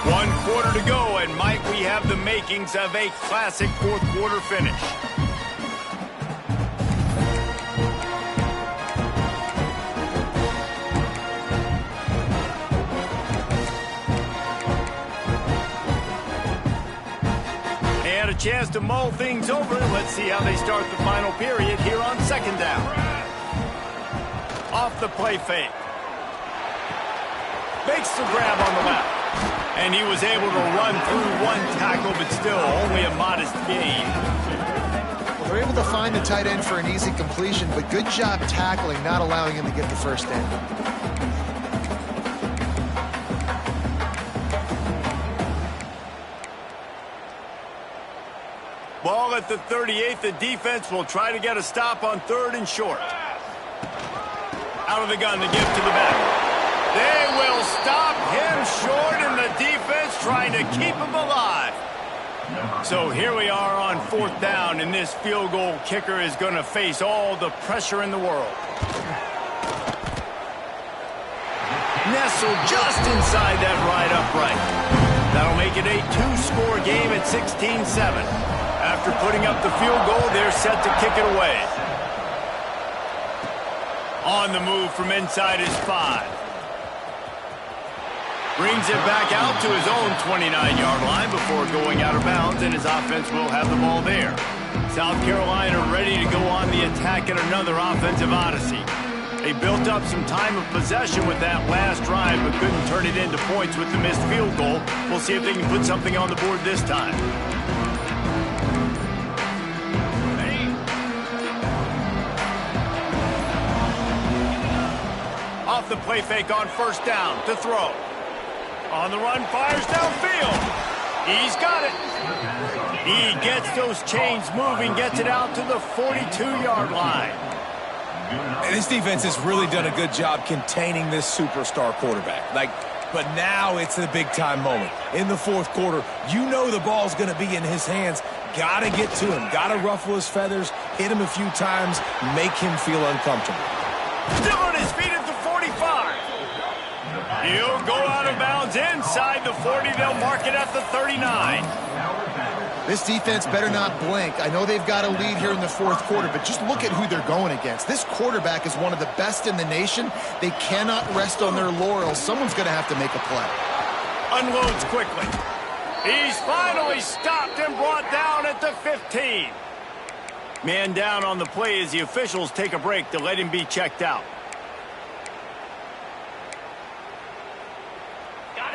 A: 1 quarter to go, and might we have the makings of a classic 4th quarter finish. And a chance to mull things over. Let's see how they start the final period here on 2nd down. Off the play fake. Makes the grab on the left. And he was able to run through 1 tackle, but still only a modest gain.
C: Well, they're able to find the tight end for an easy completion, but good job tackling, not allowing him to get the first down.
A: Ball at the 38. The defense will try to get a stop on 3rd and short. Out of the gun, the give to the back. They will stop him short, and the defense trying to keep him alive. So here we are on 4th down, and this field goal kicker is going to face all the pressure in the world. Nestled just inside that right upright. That'll make it a 2-score game at 16-7. After putting up the field goal, they're set to kick it away. On the move from inside his 5. Brings it back out to his own 29-yard line before going out of bounds, and his offense will have the ball there. South Carolina ready to go on the attack at another offensive odyssey. They built up some time of possession with that last drive, but couldn't turn it into points with the missed field goal. We'll see if they can put something on the board this time. Off the play fake on 1st down to throw. On the run, fires downfield. He's got it. He gets those chains moving, gets it out to the 42-yard line.
B: And this defense has really done a good job containing this superstar quarterback. But now it's the big-time moment. In the 4th quarter, you know the ball's going to be in his hands. Got to get to him. Got to ruffle his feathers, hit him a few times, make him feel uncomfortable.
A: Still on his feet at the 45. He'll go out of bounds inside the 40. They'll mark it at the 39.
C: This defense better not blink. I know they've got a lead here in the 4th quarter, but just look at who they're going against. This quarterback is one of the best in the nation. They cannot rest on their laurels. Someone's going to have to make a play.
A: Unloads quickly. He's finally stopped and brought down at the 15. Man down on the play as the officials take a break to let him be checked out.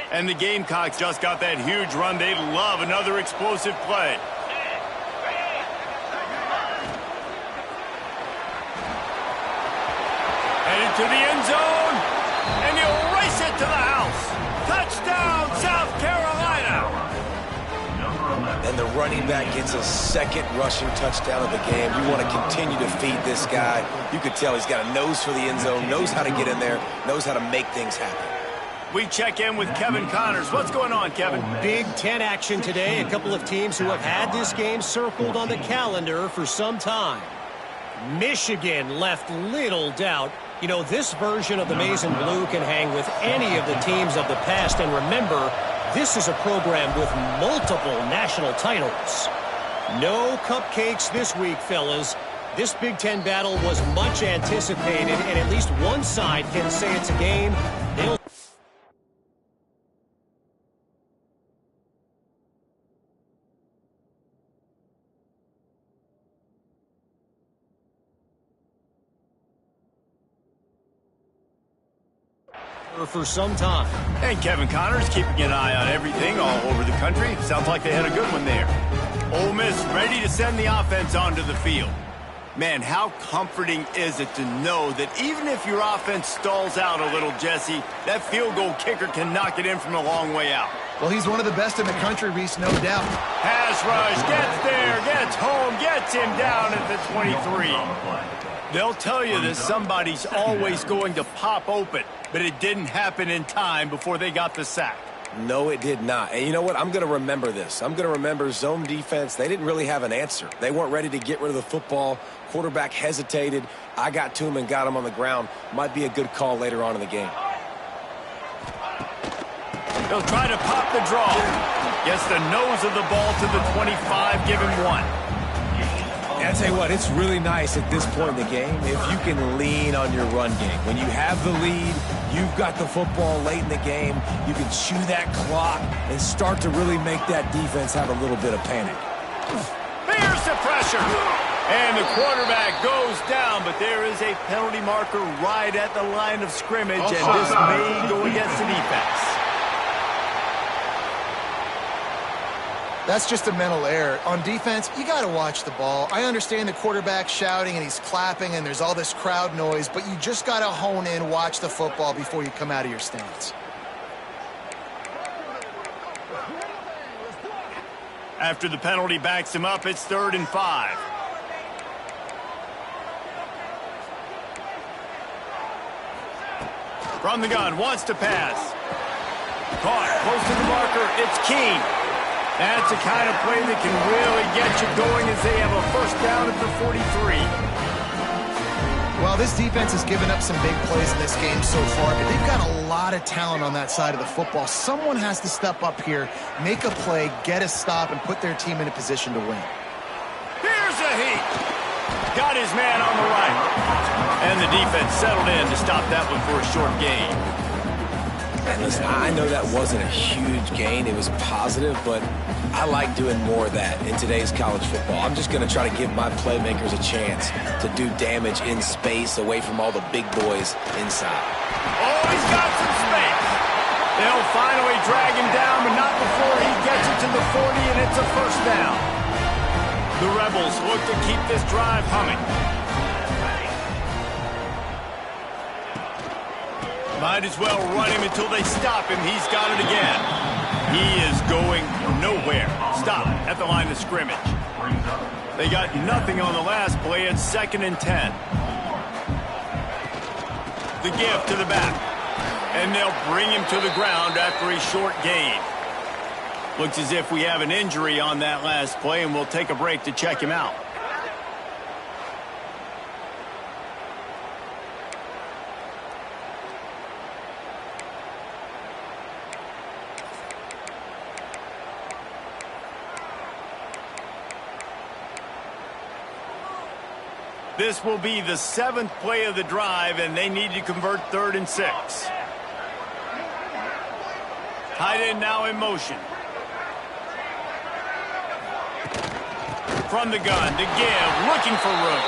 A: And the Gamecocks just got that huge run. They love another explosive play. Headed to the end zone, and he'll race it to the house.
B: and the running back gets his second rushing touchdown of the game. You want to continue to feed this guy. You could tell he's got a nose for the end zone, knows how to get in there, knows how to make things happen.
A: We check in with Kevin Connors. What's going on, Kevin?
E: Big Ten action today. A couple of teams who have had this game circled on the calendar for some time. Michigan left little doubt. You know, this version of the Maize and Blue can hang with any of the teams of the past. And remember, this is a program with multiple national titles. No cupcakes this week, fellas. This Big Ten battle was much anticipated, and at least one side can say it's a game they'll for some time.
A: And Kevin Connors keeping an eye on everything all over the country. Sounds like they had a good one there. Ole Miss ready to send the offense onto the field. Man, how comforting is it to know that even if your offense stalls out a little, Jesse, that field goal kicker can knock it in from a long way out.
C: Well, he's one of the best in the country, Reese, no doubt.
A: Pass rush, gets there, gets home, gets him down at the 23. They'll tell you that somebody's always going to pop open, but it didn't happen in time before they got the sack.
B: No, it did not. And you know what? I'm going to remember this. I'm going to remember zone defense. They didn't really have an answer. They weren't ready to get rid of the football. Quarterback hesitated. I got to him and got him on the ground. Might be a good call later on in the game.
A: They'll try to pop the draw. Gets the nose of the ball to the 25, give him one.
B: And I tell you what, it's really nice at this point in the game if you can lean on your run game. When you have the lead, you've got the football late in the game, you can chew that clock and start to really make that defense have a little bit of panic.
A: There's the pressure. And the quarterback goes down, but there is a penalty marker right at the line of scrimmage, and this may go against the defense.
C: That's just a mental error. On defense, you got to watch the ball. I understand the quarterback shouting and he's clapping and there's all this crowd noise, but you just got to hone in, watch the football before you come out of your stance.
A: After the penalty backs him up, it's 3rd and 5. From the gun, wants to pass. Caught, close to the marker, it's Keene. That's the kind of play that can really get you going as they have a first down at the 43.
C: Well, this defense has given up some big plays in this game so far, but they've got a lot of talent on that side of the football. Someone has to step up here, make a play, get a stop, and put their team in a position to win.
A: Here's a heat. Got his man on the right. And the defense settled in to stop that one for a short gain.
B: And listen, I know that wasn't a huge gain. It was positive, but I like doing more of that in today's college football. I'm just going to try to give my playmakers a chance to do damage in space away from all the big boys inside.
A: Oh, he's got some space. They'll finally drag him down, but not before he gets it to the 40, and it's a first down. The Rebels look to keep this drive humming. Might as well run him until they stop him. He's got it again. He is going nowhere. Stop at the line of scrimmage. They got nothing on the last play. It's 2nd and 10. The give to the back. And they'll bring him to the ground after a short gain. Looks as if we have an injury on that last play, and we'll take a break to check him out. This will be the 7th play of the drive, and they need to convert 3rd and 6. Tight end now in motion. From the gun to give, looking for room.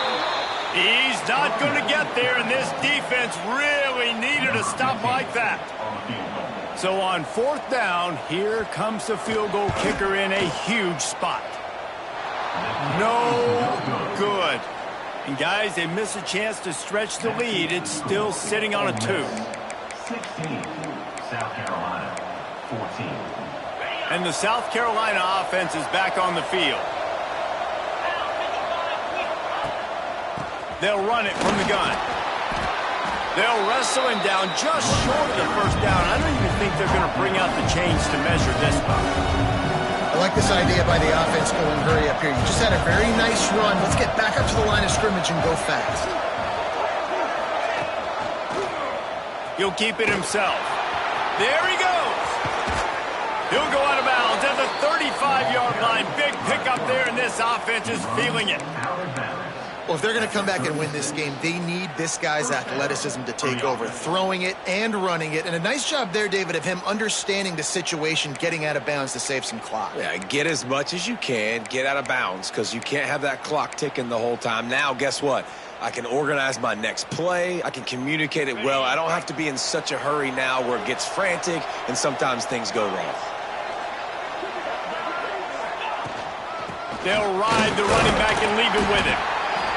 A: He's not going to get there, and this defense really needed a stop like that. So on 4th down, here comes the field goal kicker in a huge spot. No good. And guys, they miss a chance to stretch the lead. It's still sitting on a 2.
F: 16, South Carolina, 14.
A: And the South Carolina offense is back on the field. They'll run it from the gun. They'll wrestle him down just short of the first down. I don't even think they're going to bring out the chains to measure this one.
C: I like this idea by the offense going hurry up here. You just had a very nice run. Let's get back up to the line of scrimmage and go fast.
A: He'll keep it himself. There he goes. He'll go out of bounds at the 35-yard line. Big pickup there, and this offense is feeling it.
C: Well, if they're going to come back and win this game, they need this guy's athleticism to take over, throwing it and running it. And a nice job there, David, of him understanding the situation, getting out of bounds to save some clock.
B: Yeah, get as much as you can, get out of bounds, because you can't have that clock ticking the whole time. Now, guess what? I can organize my next play. I can communicate it well. I don't have to be in such a hurry now where it gets frantic and sometimes things go wrong.
A: They'll ride the running back and leave him with him.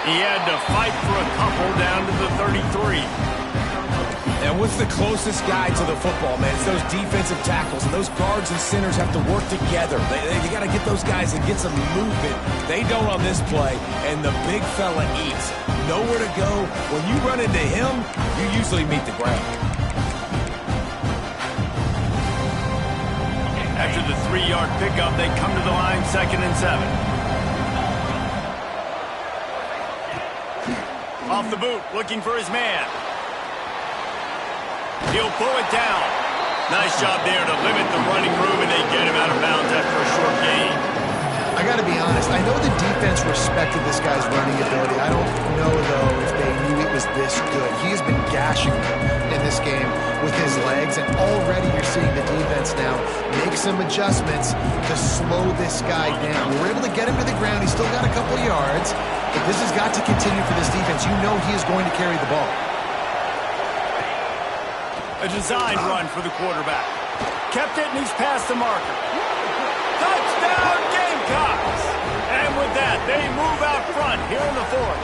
A: He had to fight for a couple down to the 33.
B: And what's the closest guy to the football, man? It's those defensive tackles, and those guards and centers have to work together. They got to get those guys and get some movement. They don't on this play, and the big fella eats. Nowhere to go. When you run into him, you usually meet the ground.
A: After the 3-yard pickup, they come to the line, 2nd and 7. Off the boot, looking for his man. He'll pull it down. Nice job there to limit the running room, and they get him out of bounds after a short gain.
C: I got to be honest, I know the defense respected this guy's running ability. I don't know, though, if they knew it was this good. He has been gashing them in this game with his legs, and already you're seeing the defense now make some adjustments to slow this guy down. We were able to get him to the ground. He's still got a couple yards, but this has got to continue for this defense. You know he is going to carry the ball.
A: A designed run for the quarterback. Kept it, and he's past the marker. Touchdown, Gamecocks! And with that, they move out front here in the 4th.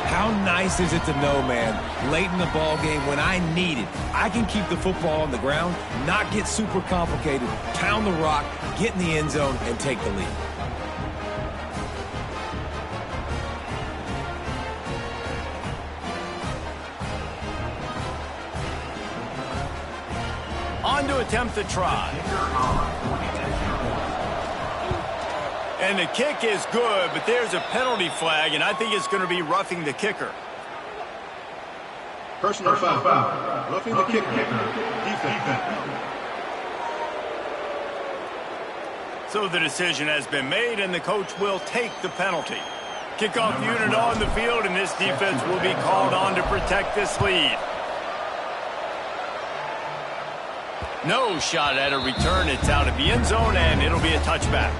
B: How nice is it to know, man, late in the ball game when I need it, I can keep the football on the ground, not get super complicated, pound the rock, get in the end zone, and take the lead.
A: On to attempt the try. And the kick is good, but there's a penalty flag, and I think it's going to be roughing the kicker.
D: Personal foul. Roughing the kicker. Defense.
A: So the decision has been made, and the coach will take the penalty. Kickoff unit on the field, and this defense will be called on to protect this lead. No shot at a return. It's out of the end zone, and it'll be a touchback.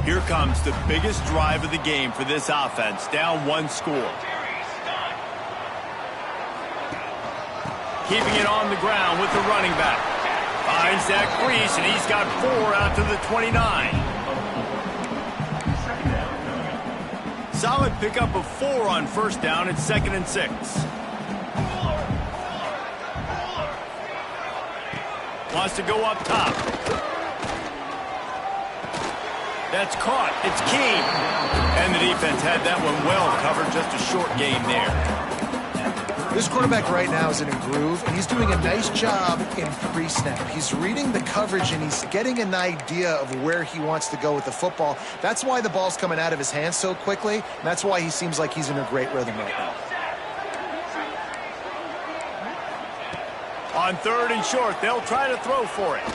A: Here comes the biggest drive of the game for this offense, down 1 score. Keeping it on the ground with the running back. Finds that crease, and he's got 4 out to the 29. Solid pickup of 4 on first down. It's 2nd and 6. Wants to go up top. That's caught. It's King. And the defense had that one well covered. Just a short game there.
C: This quarterback right now is in a groove, and he's doing a nice job in pre-snap. He's reading the coverage, and he's getting an idea of where he wants to go with the football. That's why the ball's coming out of his hands so quickly, and that's why he seems like he's in a great rhythm right now.
A: On 3rd and short, they'll try to throw for it.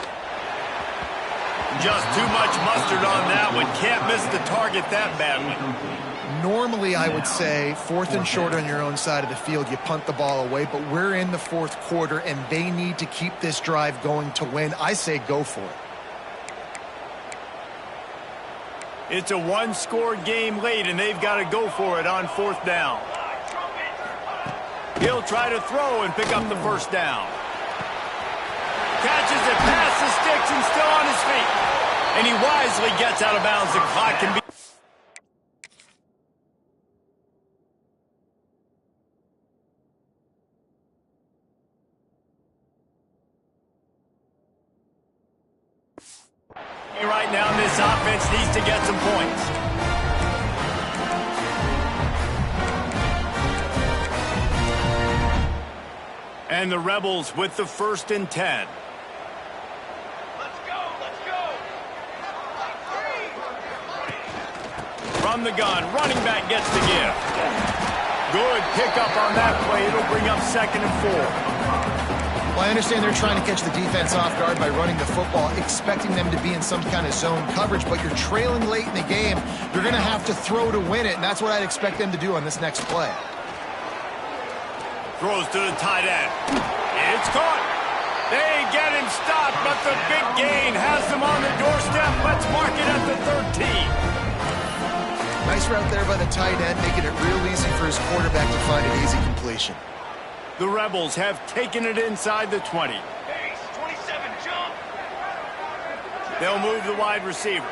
A: Just too much mustard on that one. Can't miss the target that badly.
C: Normally, I would say 4th and short on your own side of the field, you punt the ball away, but we're in the 4th quarter, and they need to keep this drive going to win. I say go for it.
A: It's a 1-score game late, and they've got to go for it on 4th down. He'll try to throw and pick up the first down. Catches it past the sticks and still on his feet. And he wisely gets out of bounds. The clock can be... This offense needs to get some points. And the Rebels with the 1st and 10. From the gun, running back gets the gift. Good pickup on that play. It'll bring up 2nd and 4.
C: Well, I understand they're trying to catch the defense off guard by running the football, expecting them to be in some kind of zone coverage, but you're trailing late in the game. You're going to have to throw to win it, and that's what I'd expect them to do on this next play.
A: Throws to the tight end. It's caught. They get him stopped, but the big gain has them on the doorstep. Let's mark it at the 13.
C: Nice route there by the tight end, making it real easy for his quarterback to find an easy completion.
A: The Rebels have taken it inside the 20.
F: Base, 27, jump.
A: They'll move the wide receiver.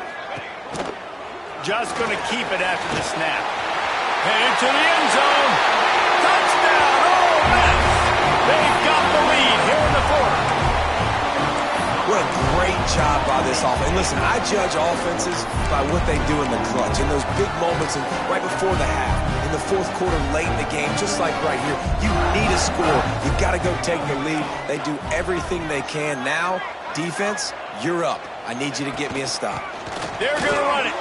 A: Just going to keep it after the snap. Headed to the end zone. Touchdown, Ole Miss. They've got the lead here in the 4th.
B: What a great job by this offense. And listen, I judge offenses by what they do in the clutch, in those big moments and right before the half, in the 4th quarter, late in the game, just like right here. You need a score. You got to go take the lead. They do everything they can. Now, defense, you're up. I need you to get me a stop.
A: They're going to run it.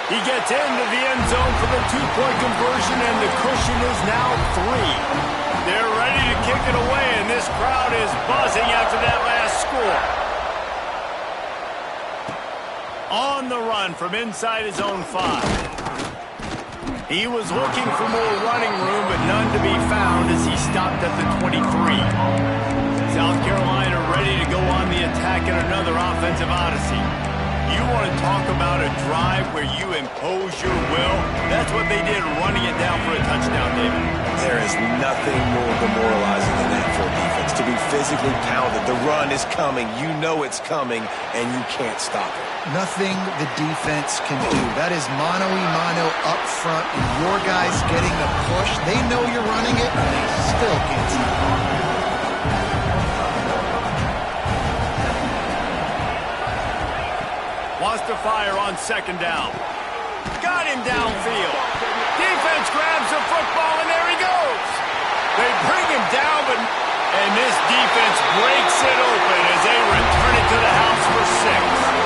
A: He gets into the end zone for the 2-point conversion, and the cushion is now 3. They're ready to kick it away, and this crowd is buzzing after that last score. On the run from inside his own 5. He was looking for more running room, but none to be found as he stopped at the 23. South Carolina ready to go on the attack in another offensive odyssey. You want to talk about a drive where you impose your will? That's what they did, running it down for a touchdown, David.
B: There is nothing more demoralizing than that for a defense, to be physically pounded. The run is coming. You know it's coming, and you can't stop it.
C: Nothing the defense can do. That is mano-a-mano up front, and your guys getting the push. They know you're running it, and they still can't stop it.
A: Wants to fire on 2nd down. Got him downfield. Defense grabs the football, and there he goes. They bring him down, and this defense breaks it open as they return it to the house for 6.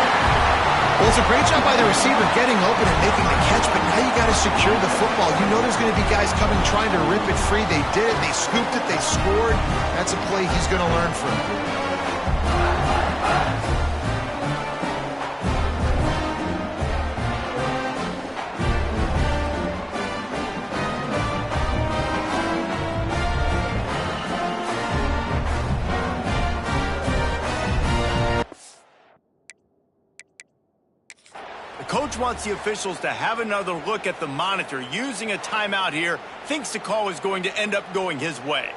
C: Well, it's a great job by the receiver getting open and making the catch, but now you got to secure the football. You know there's going to be guys coming trying to rip it free. They did it. They scooped it. They scored. That's a play he's going to learn from.
A: Coach wants the officials to have another look at the monitor. Using a timeout here, thinks the call is going to end up going his way.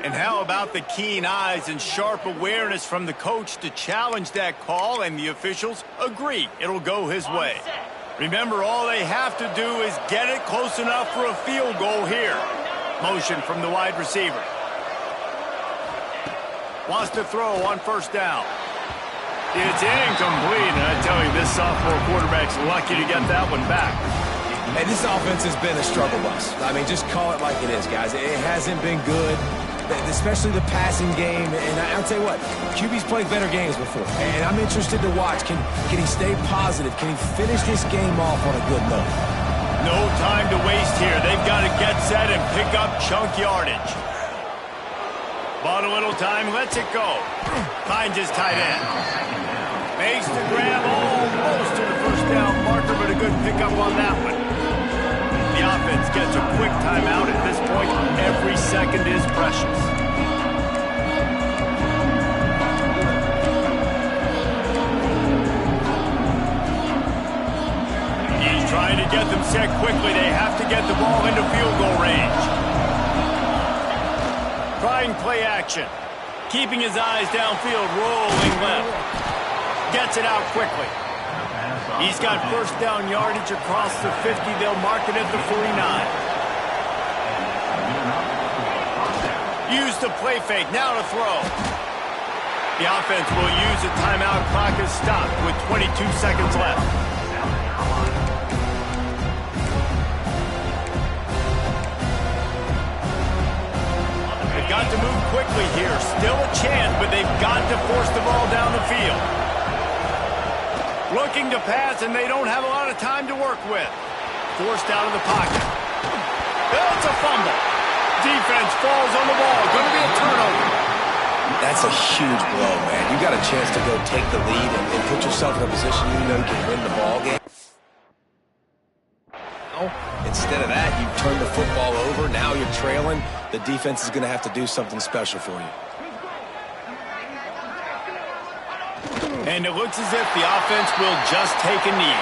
A: And how about the keen eyes and sharp awareness from the coach to challenge that call, and the officials agree it'll go his way. Remember, all they have to do is get it close enough for a field goal here. Motion from the wide receiver. Wants to throw on 1st down. It's incomplete, and I tell you, this sophomore quarterback's lucky to get that one back.
B: Hey, this offense has been a struggle bus. I mean, just call it like it is, guys. It hasn't been good, especially the passing game. And I'll tell you what, QB's played better games before. And I'm interested to watch. Can he stay positive? Can he finish this game off on a good note?
A: No time to waste here. They've got to get set and pick up chunk yardage. Bought a little time, lets it go. Finds his tight end. Makes the grab almost to the 1st down marker, but a good pickup on that one. The offense gets a quick timeout. At this point, every second is precious. He's trying to get them set quickly. They have to get the ball into field goal range. Trying play action. Keeping his eyes downfield, rolling left. Gets it out quickly. He's got first down yardage across the 50. They'll mark it at the 49. Use the play fake. Now to throw. The offense will use a timeout. Clock is stopped with 22 seconds left. They've got to move quickly here. Still a chance, but they've got to force the ball down the field. Looking to pass, and they don't have a lot of time to work with. Forced out of the pocket. It's a fumble. Defense falls on the ball. Going to be a turnover.
B: That's a huge blow, man. You got a chance to go take the lead and put yourself in a position you know you can win the ball game. Instead of that, you turn the football over. Now you're trailing. The defense is going to have to do something special for you.
A: And it looks as if the offense will just take a knee.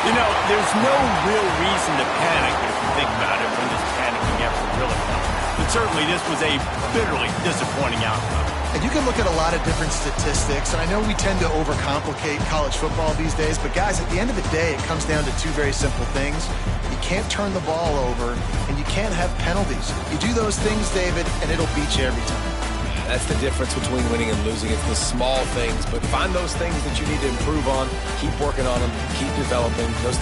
A: You know, there's no real reason to panic if you think about it when this panicking effort really comes. But certainly this was a bitterly disappointing outcome.
C: And you can look at a lot of different statistics, and I know we tend to overcomplicate college football these days, but guys, at the end of the day, it comes down to two very simple things. You can't turn the ball over, and you can't have penalties. You do those things, David, and it'll beat you every time.
B: That's the difference between winning and losing. It's the small things, but find those things that you need to improve on, keep working on them, keep developing. Those things